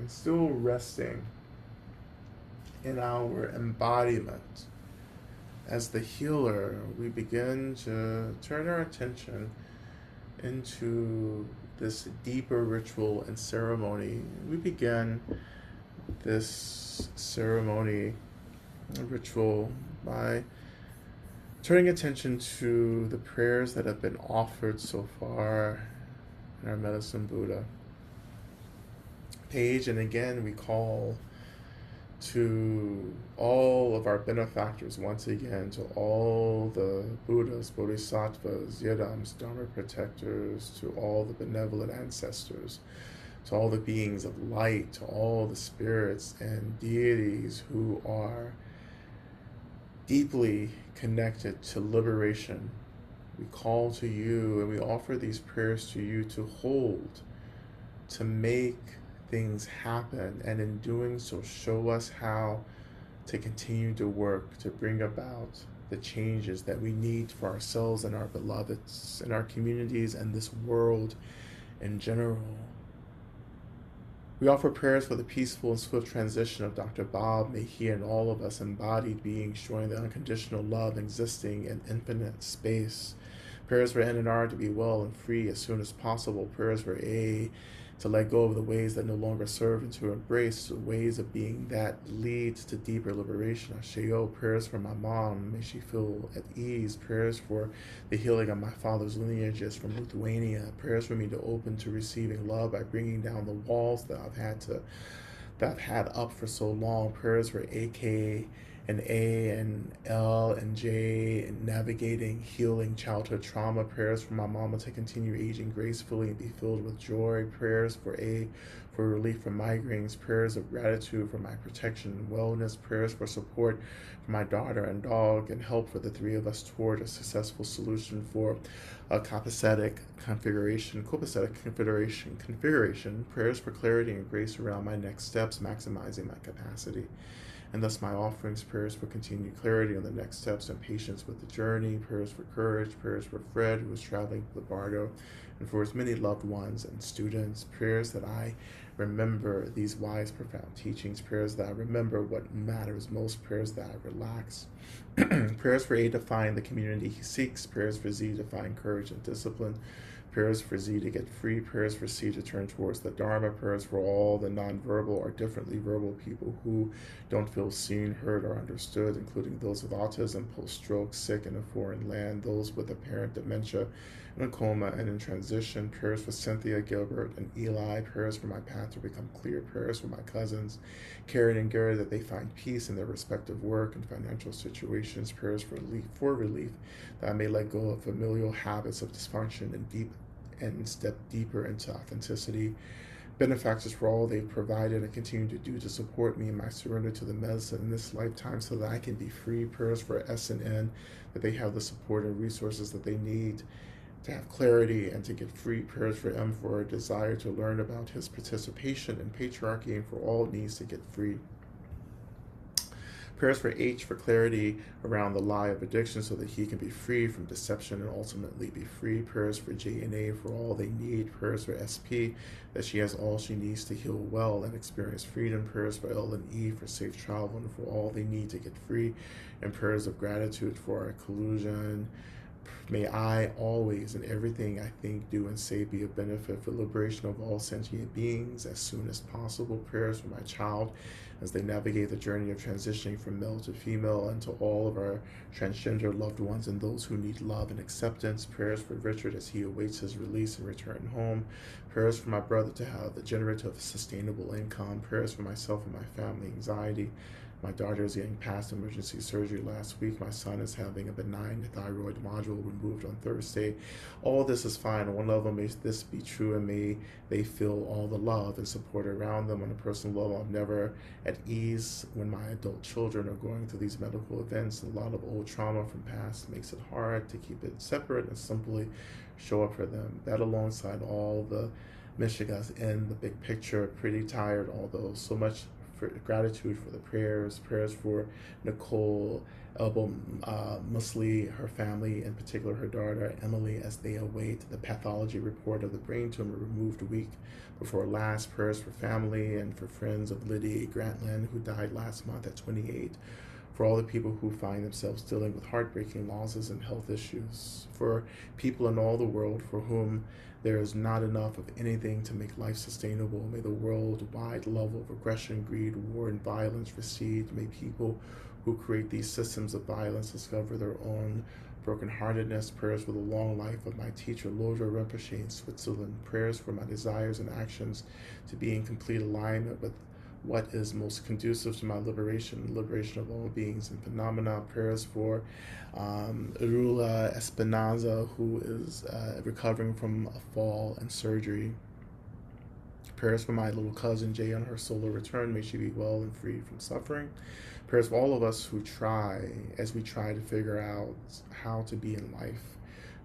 and still resting in our embodiment. As the healer, we begin to turn our attention into this deeper ritual and ceremony. We begin this ceremony ritual by turning attention to the prayers that have been offered so far in our medicine Buddha page. And again, we call to all of our benefactors once again, to all the Buddhas, Bodhisattvas, Yidams, Dharma protectors, to all the benevolent ancestors, to all the beings of light, to all the spirits and deities who are deeply connected to liberation. We call to you and we offer these prayers to you to hold, to make things happen, and in doing so, show us how to continue to work to bring about the changes that we need for ourselves and our beloveds and our communities and this world in general. We offer prayers for the peaceful and swift transition of Dr. Bob. May he and all of us embodied beings showing the unconditional love existing in infinite space. Prayers for N and R to be well and free as soon as possible. Prayers for A to let go of the ways that no longer serve and to embrace the ways of being that leads to deeper liberation. Asheo, prayers for my mom, may she feel at ease. Prayers for the healing of my father's lineages from Lithuania. Prayers for me to open to receiving love by bringing down the walls that I've had up for so long. Prayers for AK and A and L and J and navigating healing childhood trauma. Prayers for my mama to continue aging gracefully and be filled with joy. Prayers for A for relief from migraines. Prayers of gratitude for my protection and wellness. Prayers for support for my daughter and dog and help for the three of us toward a successful solution for a copacetic configuration. Prayers for clarity and grace around my next steps, maximizing my capacity. And thus my offerings, prayers for continued clarity on the next steps and patience with the journey, prayers for courage, prayers for Fred, who is traveling to the Bardo, and for his many loved ones and students, prayers that I remember these wise, profound teachings, prayers that I remember what matters most, prayers that I relax, prayers for A to find the community he seeks, prayers for Z to find courage and discipline, prayers for Z to get free, prayers for C to turn towards the Dharma, prayers for all the nonverbal or differently verbal people who don't feel seen, heard, or understood, including those with autism, post-stroke, sick in a foreign land, those with apparent dementia, in a coma and in transition, prayers for Cynthia, Gilbert, and Eli, prayers for my path to become clear, prayers for my cousins, Karen and Gary, that they find peace in their respective work and financial situations, prayers for relief, that I may let go of familial habits of dysfunction and step deeper into authenticity. Benefactors for all they've provided and continue to do to support me in my surrender to the medicine in this lifetime so that I can be free. Prayers for S and N, that they have the support and resources that they need to have clarity and to get free. Prayers for M for a desire to learn about his participation in patriarchy and for all needs to get free. Prayers for H for clarity around the lie of addiction so that he can be free from deception and ultimately be free. Prayers for J and A for all they need. Prayers for SP that she has all she needs to heal well and experience freedom. Prayers for L and E for safe travel and for all they need to get free. And prayers of gratitude for our collusion. May I always, in everything I think, do, and say, be a benefit for liberation of all sentient beings as soon as possible. Prayers for my child as they navigate the journey of transitioning from male to female, and to all of our transgender loved ones and those who need love and acceptance. Prayers for Richard as he awaits his release and return home. Prayers for my brother to have the generative sustainable income. Prayers for myself and my family anxiety. My daughter is getting past emergency surgery last week. My son is having a benign thyroid nodule removed on Thursday. All this is fine. On one level, may this be true, and may they feel all the love and support around them. On a personal level, I'm never at ease when my adult children are going through these medical events. A lot of old trauma from past makes it hard to keep it separate and simply show up for them. That alongside all the Michigas in the big picture, pretty tired, although so much gratitude for the prayers for Nicole, Elbow Musli, her family, in particular her daughter Emily, as they await the pathology report of the brain tumor removed a week before last. Prayers for family and for friends of Liddy Grantland, who died last month at 28. For all the people who find themselves dealing with heartbreaking losses and health issues. For people in all the world for whom there is not enough of anything to make life sustainable. May the worldwide level of aggression, greed, war, and violence recede. May people who create these systems of violence discover their own brokenheartedness. Prayers for the long life of my teacher, Lodra Rinpoche in Switzerland. Prayers for my desires and actions to be in complete alignment with what is most conducive to my liberation, the liberation of all beings and phenomena. Prayers for Rula Espinaza, who is recovering from a fall and surgery. Prayers for my little cousin Jay on her solar return. May she be well and free from suffering. Prayers for all of us who as we try to figure out how to be in life.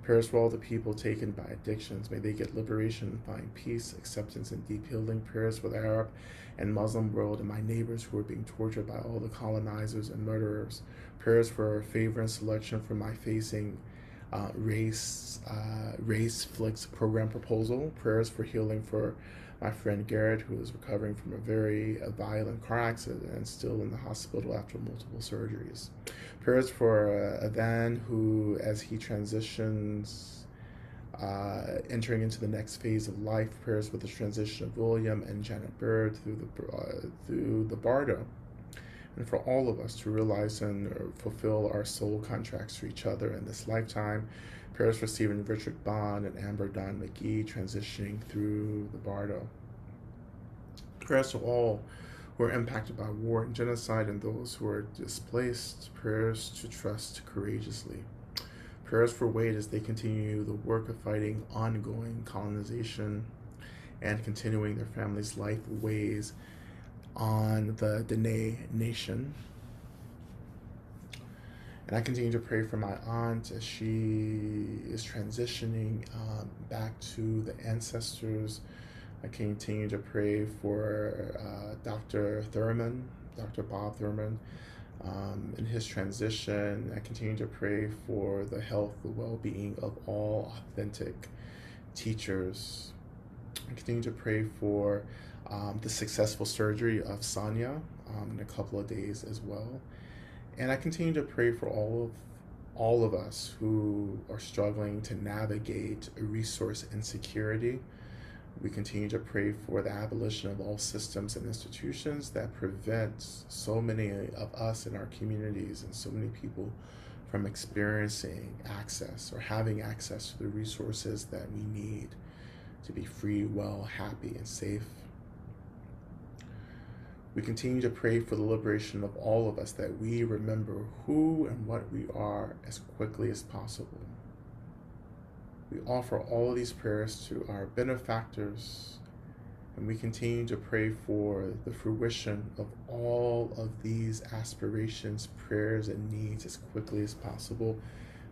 Prayers for all the people taken by addictions. May they get liberation and find peace, acceptance, and deep healing. Prayers for the Arab and Muslim world and my neighbors who are being tortured by all the colonizers and murderers. Prayers for favor and selection for my facing race flicks program proposal. Prayers for healing for my friend Garrett, who is recovering from a very violent car accident and still in the hospital after multiple surgeries. Prayers for Adan, who, as he transitions, entering into the next phase of life. Prayers for the transition of William and Janet Bird through the Bardo. And for all of us to realize and fulfill our soul contracts to each other in this lifetime. Prayers for Stephen Richard Bond and Amber Don McGee transitioning through the Bardo. Prayers to all who are impacted by war and genocide and those who are displaced. Prayers to trust courageously. Prayers for Wade as they continue the work of fighting ongoing colonization and continuing their family's life ways on the Dene Nation. And I continue to pray for my aunt as she is transitioning back to the ancestors. I continue to pray for Dr. Bob Thurman, in his transition. I continue to pray for the health, the well-being of all authentic teachers. I continue to pray for the successful surgery of Sonia in a couple of days as well. And I continue to pray for all of us who are struggling to navigate resource insecurity. We continue to pray for the abolition of all systems and institutions that prevent so many of us in our communities and so many people from experiencing access or having access to the resources that we need to be free, well, happy, and safe. We continue to pray for the liberation of all of us, that we remember who and what we are as quickly as possible. We offer all of these prayers to our benefactors, and we continue to pray for the fruition of all of these aspirations, prayers, and needs as quickly as possible.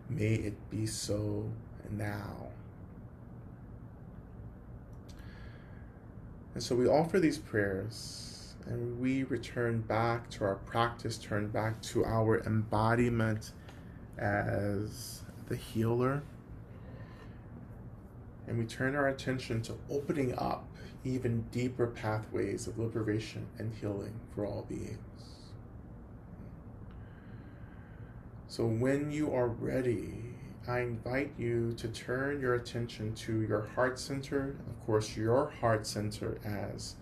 May it be so now. And so we offer these prayers, and we return back to our practice, turn back to our embodiment as the healer. And we turn our attention to opening up even deeper pathways of liberation and healing for all beings. So when you are ready, I invite you to turn your attention to your heart center. Of course, your heart center as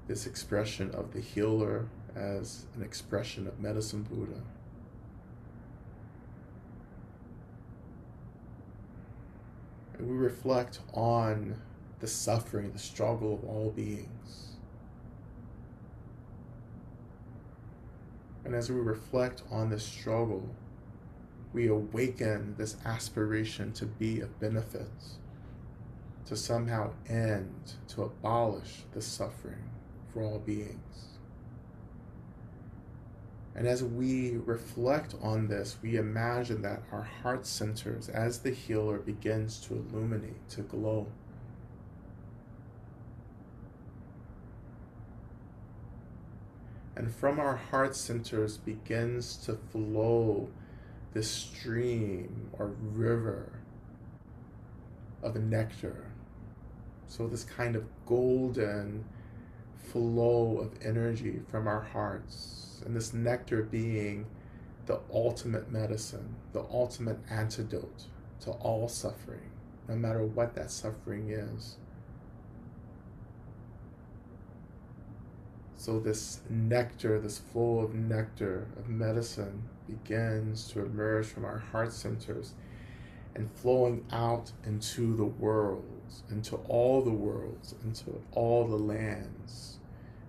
this expression of the healer, as an expression of Medicine Buddha. And we reflect on the suffering, the struggle of all beings. And as we reflect on this struggle, we awaken this aspiration to be of benefit, to somehow end, to abolish the suffering for all beings. And as we reflect on this, we imagine that our heart centers, as the healer, begins to illuminate, to glow. And from our heart centers begins to flow this stream or river of nectar. So this kind of golden flow of energy from our hearts, and this nectar being the ultimate medicine, the ultimate antidote to all suffering, no matter what that suffering is. So this nectar, this flow of nectar, of medicine, begins to emerge from our heart centers and flowing out into the worlds, into all the worlds, into all the lands,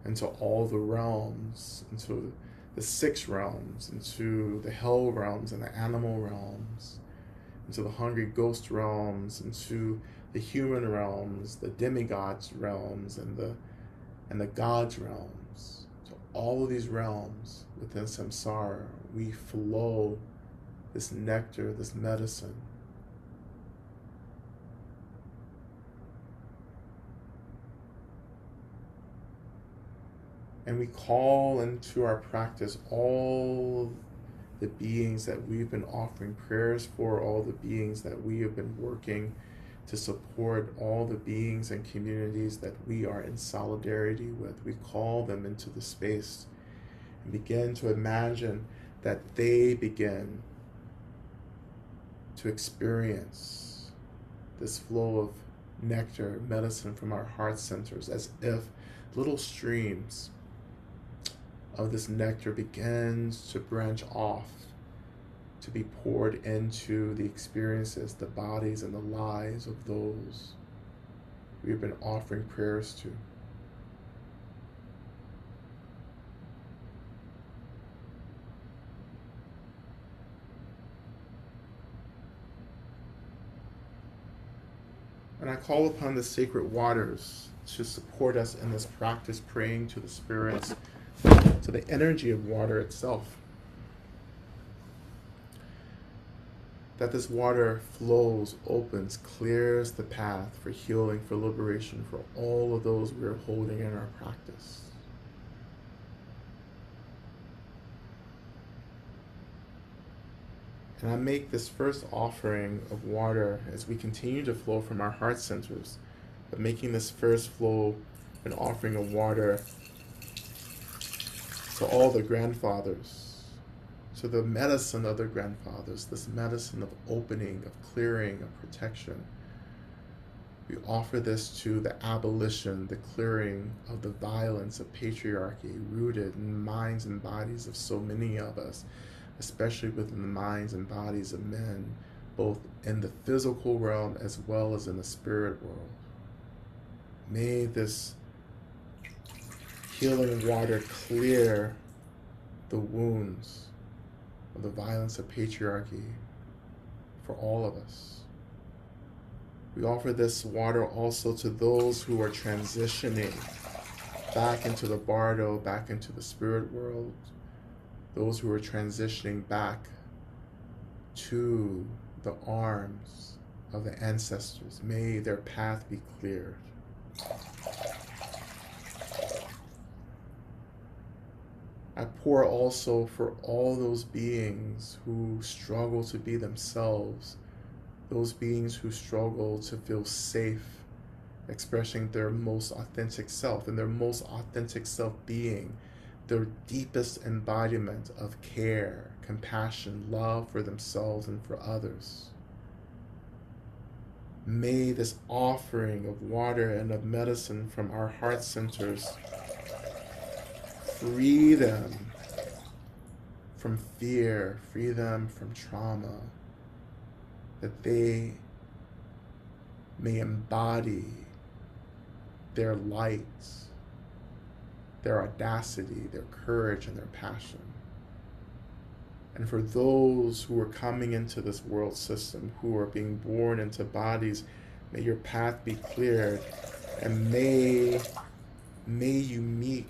into all the realms, into the six realms, into the hell realms and the animal realms, into the hungry ghost realms, into the human realms, the demigods realms, and the gods realms. So all of these realms within samsara, we flow this nectar, this medicine. And we call into our practice all the beings that we've been offering prayers for, all the beings that we have been working to support, all the beings and communities that we are in solidarity with. We call them into the space and begin to imagine that they begin to experience this flow of nectar, medicine from our heart centers, as if little streams of this nectar begins to branch off to be poured into the experiences, the bodies, and the lives of those we've been offering prayers to. And I call upon the sacred waters to support us in this practice, praying to the spirits, to the energy of water itself. That this water flows, opens, clears the path for healing, for liberation, for all of those we are holding in our practice. And I make this first offering of water as we continue to flow from our heart centers, but making this first flow an offering of water to all the grandfathers, to the medicine of their grandfathers, this medicine of opening, of clearing, of protection. We offer this to the abolition, the clearing of the violence of patriarchy rooted in the minds and bodies of so many of us, especially within the minds and bodies of men, both in the physical realm as well as in the spirit world. May this healing water clear the wounds of the violence of patriarchy for all of us. We offer this water also to those who are transitioning back into the bardo, back into the spirit world, those who are transitioning back to the arms of the ancestors. May their path be cleared. I pour also for all those beings who struggle to be themselves, those beings who struggle to feel safe expressing their most authentic self, and their most authentic self being their deepest embodiment of care, compassion, love for themselves and for others. May this offering of water and of medicine from our heart centers free them from fear, free them from trauma, that they may embody their light, their audacity, their courage, and their passion. And for those who are coming into this world system, who are being born into bodies, may your path be cleared, and may you meet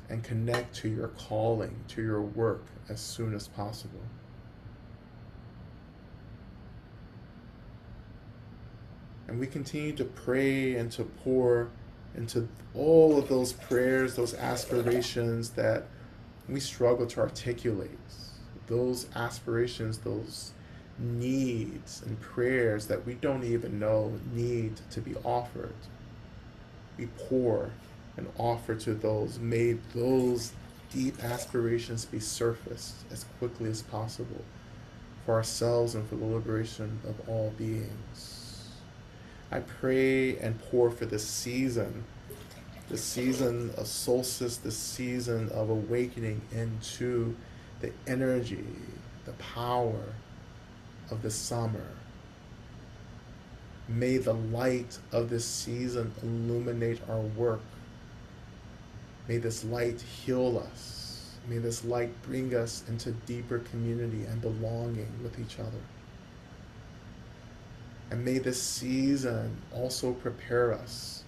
and connect to your calling, to your work as soon as possible. And we continue to pray and to pour into all of those prayers, those aspirations that we struggle to articulate those aspirations, those needs and prayers that we don't even know need to be offered. We pour and offer to those. May those deep aspirations be surfaced as quickly as possible for ourselves and for the liberation of all beings. I pray and pour for this season of solstice, the season of awakening into the energy, the power of the summer. May the light of this season illuminate our work. May this light heal us. May this light bring us into deeper community and belonging with each other. And may this season also prepare us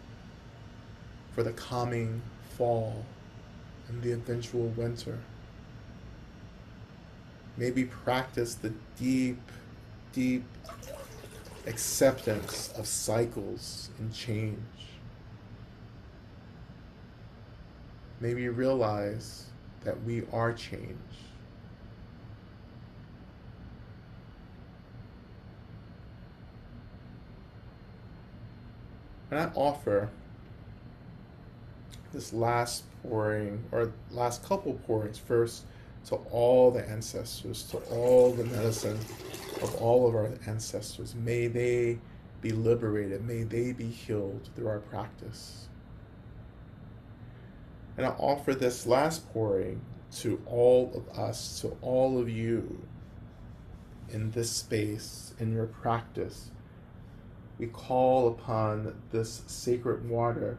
for the coming fall and the eventual winter. May we practice the deep, deep acceptance of cycles and change. May we realize that we are change. And I offer this last pouring, or last couple pourings, first to all the ancestors, to all the medicine of all of our ancestors. May they be liberated. May they be healed through our practice. And I offer this last pouring to all of us, to all of you in this space, in your practice. We call upon this sacred water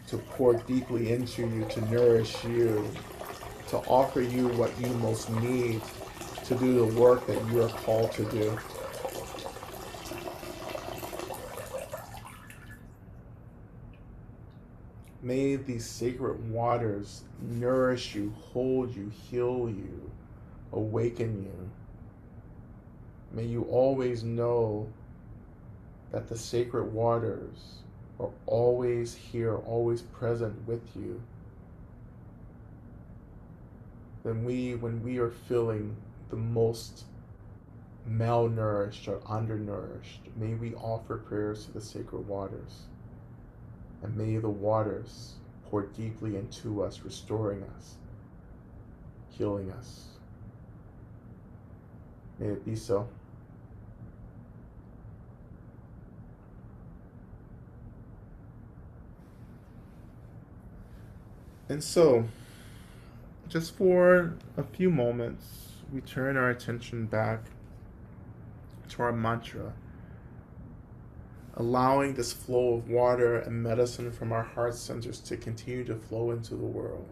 to pour deeply into you, to nourish you, to offer you what you most need to do the work that you are called to do. May these sacred waters nourish you, hold you, heal you, awaken you. May you always know that the sacred waters are always here, always present with you. When we are feeling the most malnourished or undernourished, may we offer prayers to the sacred waters. And may the waters pour deeply into us, restoring us, healing us. May it be so. And so, just for a few moments, we turn our attention back to our mantra, allowing this flow of water and medicine from our heart centers to continue to flow into the world.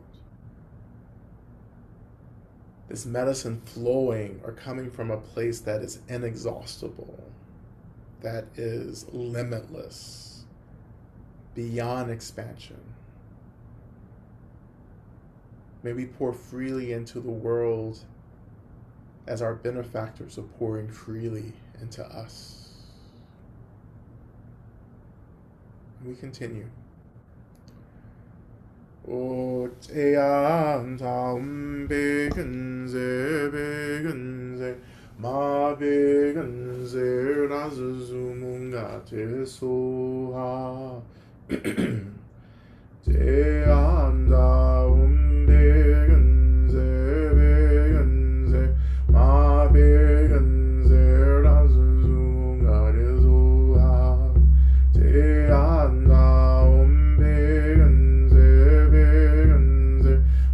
This medicine flowing or coming from a place that is inexhaustible, that is limitless, beyond expansion. May we pour freely into the world as our benefactors are pouring freely into us. And we continue. O team taum begenze ma begenze razumunga te soha team taum begenze ma begenze razumunga te soha teim taum begenze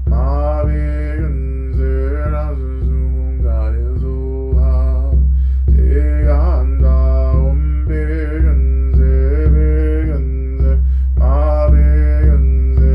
ma begenze razumunga te soha teim taum begenze ma begenze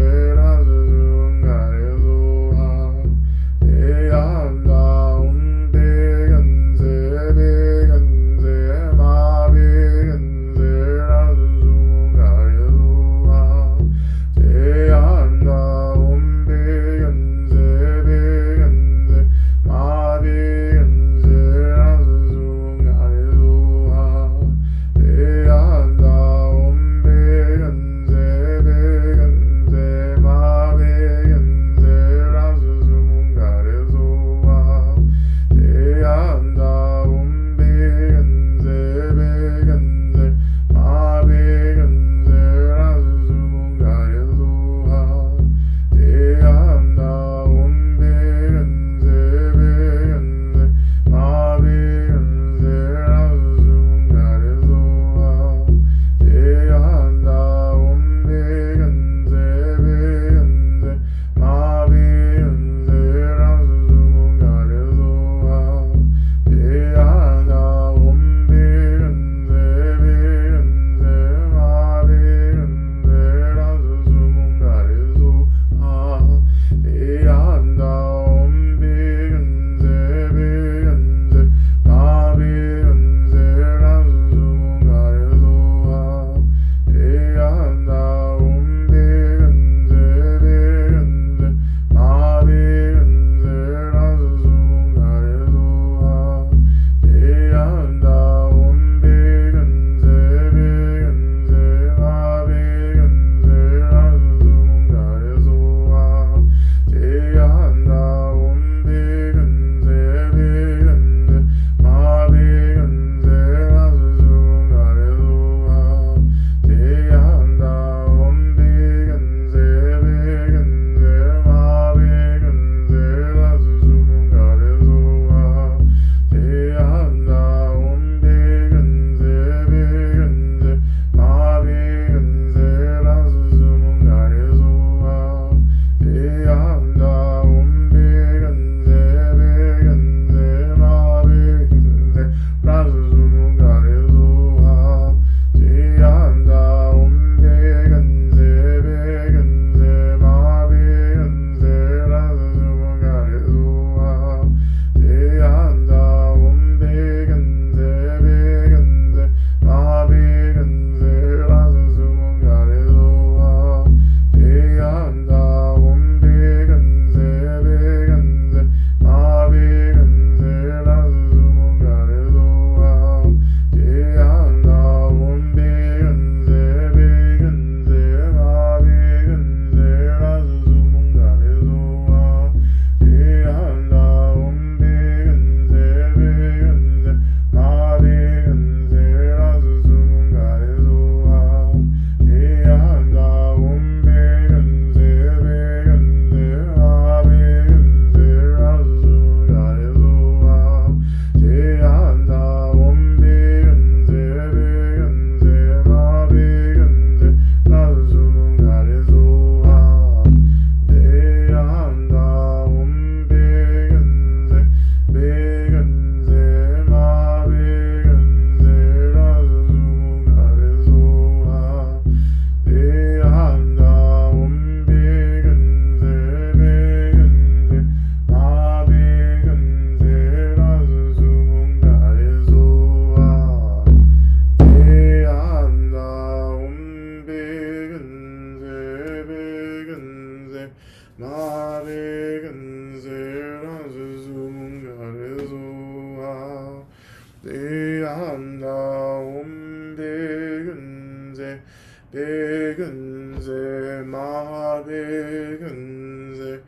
마베 근세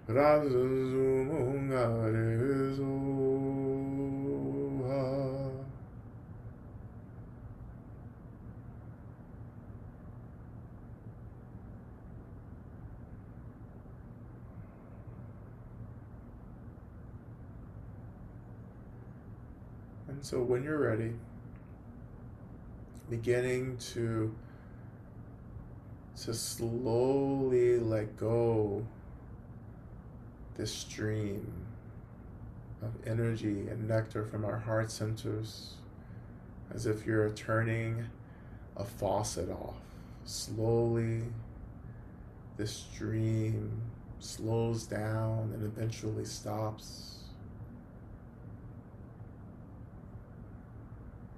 라즈주몽가르소하. And so when you're ready, beginning to slowly let go this stream of energy and nectar from our heart centers, as if you're turning a faucet off. Slowly, this stream slows down and eventually stops,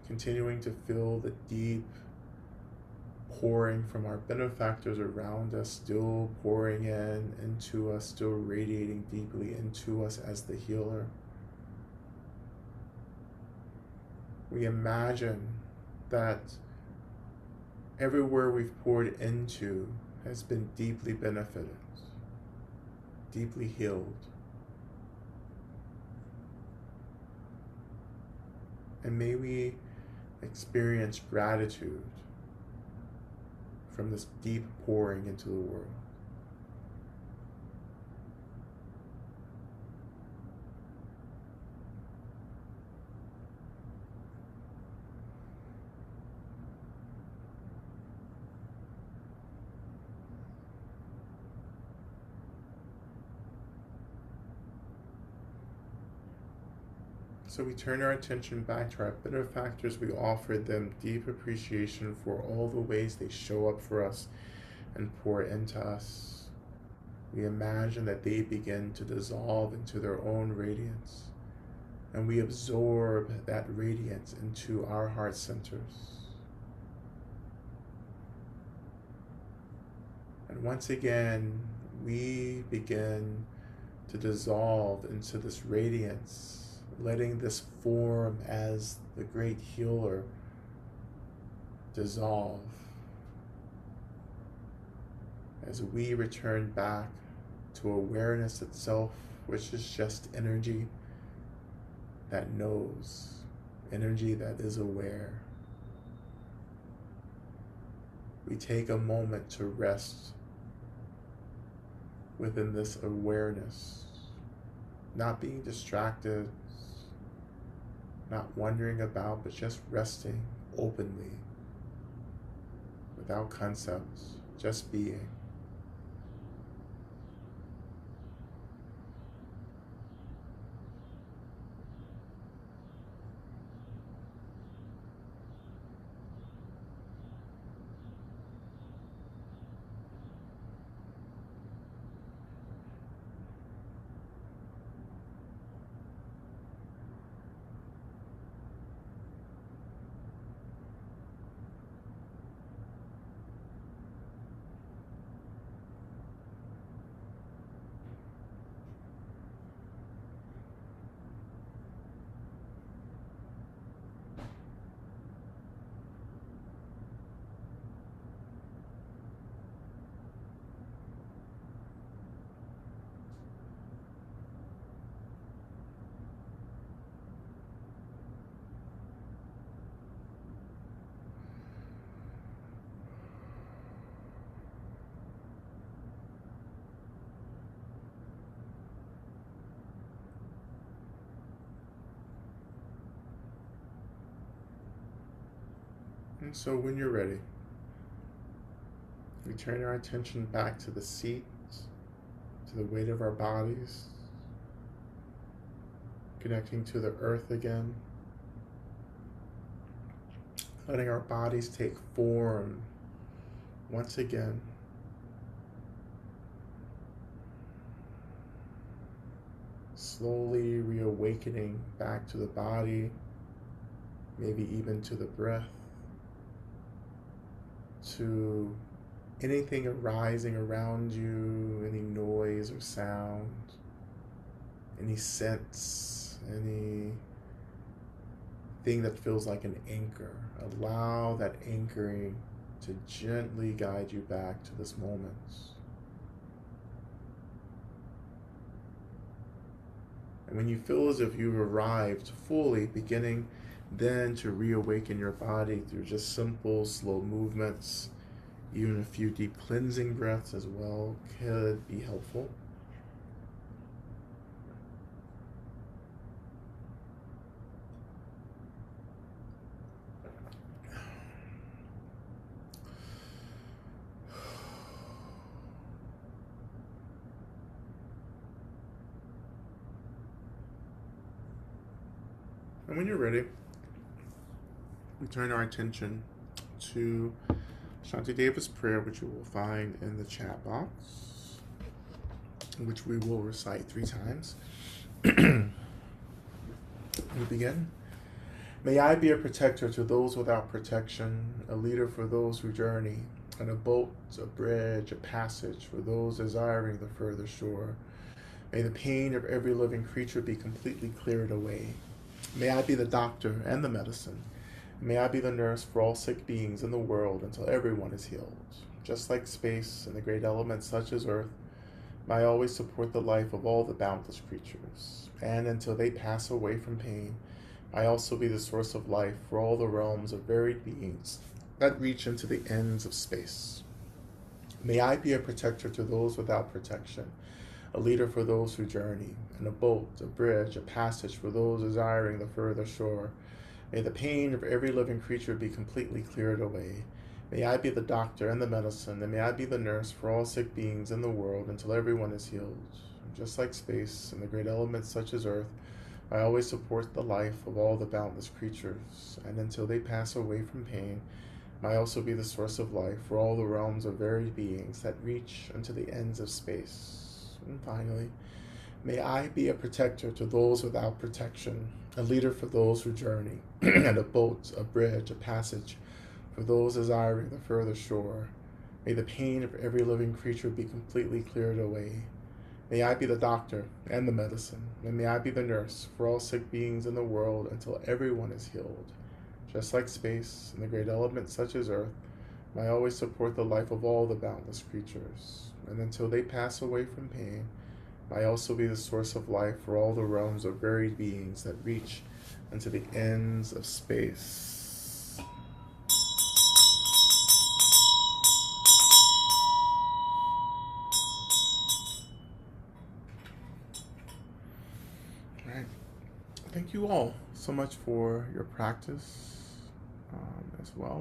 continuing to feel the deep pouring from our benefactors around us, still pouring into us, still radiating deeply into us as the healer. We imagine that everywhere we've poured into has been deeply benefited, deeply healed. And may we experience gratitude from this deep pouring into the world. So we turn our attention back to our benefactors. We offer them deep appreciation for all the ways they show up for us and pour into us. We imagine that they begin to dissolve into their own radiance, and we absorb that radiance into our heart centers. And once again, we begin to dissolve into this radiance, letting this form as the great healer dissolve as we return back to awareness itself, which is just energy that knows, energy that is aware. We take a moment to rest within this awareness, not being distracted, not wondering about, but just resting openly, without concepts, just being. And so when you're ready, we turn our attention back to the seat, to the weight of our bodies, connecting to the earth again, letting our bodies take form once again. Slowly reawakening back to the body, maybe even to the breath, to anything arising around you, any noise or sound, any sense, anything that feels like an anchor. Allow that anchoring to gently guide you back to this moment. And when you feel as if you've arrived fully, beginning then to reawaken your body through just simple, slow movements, even a few deep cleansing breaths as well could be helpful. And when you're ready, we turn our attention to Shanti Deva's prayer, which you will find in the chat box, which we will recite 3 times. We begin. May I be a protector to those without protection, a leader for those who journey, and a boat, a bridge, a passage for those desiring the further shore. May the pain of every living creature be completely cleared away. May I be the doctor and the medicine. May I be the nurse for all sick beings in the world until everyone is healed. Just like space and the great elements such as earth, may I always support the life of all the boundless creatures. And until they pass away from pain, may I also be the source of life for all the realms of varied beings that reach into the ends of space. May I be a protector to those without protection, a leader for those who journey, and a boat, a bridge, a passage for those desiring the further shore. May the pain of every living creature be completely cleared away. May I be the doctor and the medicine, and may I be the nurse for all sick beings in the world until everyone is healed. Just like space and the great elements such as earth, I always support the life of all the boundless creatures, and until they pass away from pain, may I also be the source of life for all the realms of varied beings that reach unto the ends of space. And finally, may I be a protector to those without protection, a leader for those who journey, and a boat, a bridge, a passage for those desiring the further shore. May the pain of every living creature be completely cleared away. May I be the doctor and the medicine, and may I be the nurse for all sick beings in the world until everyone is healed. Just like space and the great elements such as earth, may I always support the life of all the boundless creatures. And until they pass away from pain, may I also be the source of life for all the realms of varied beings that reach into the ends of space. All right. Thank you all so much for your practice as well.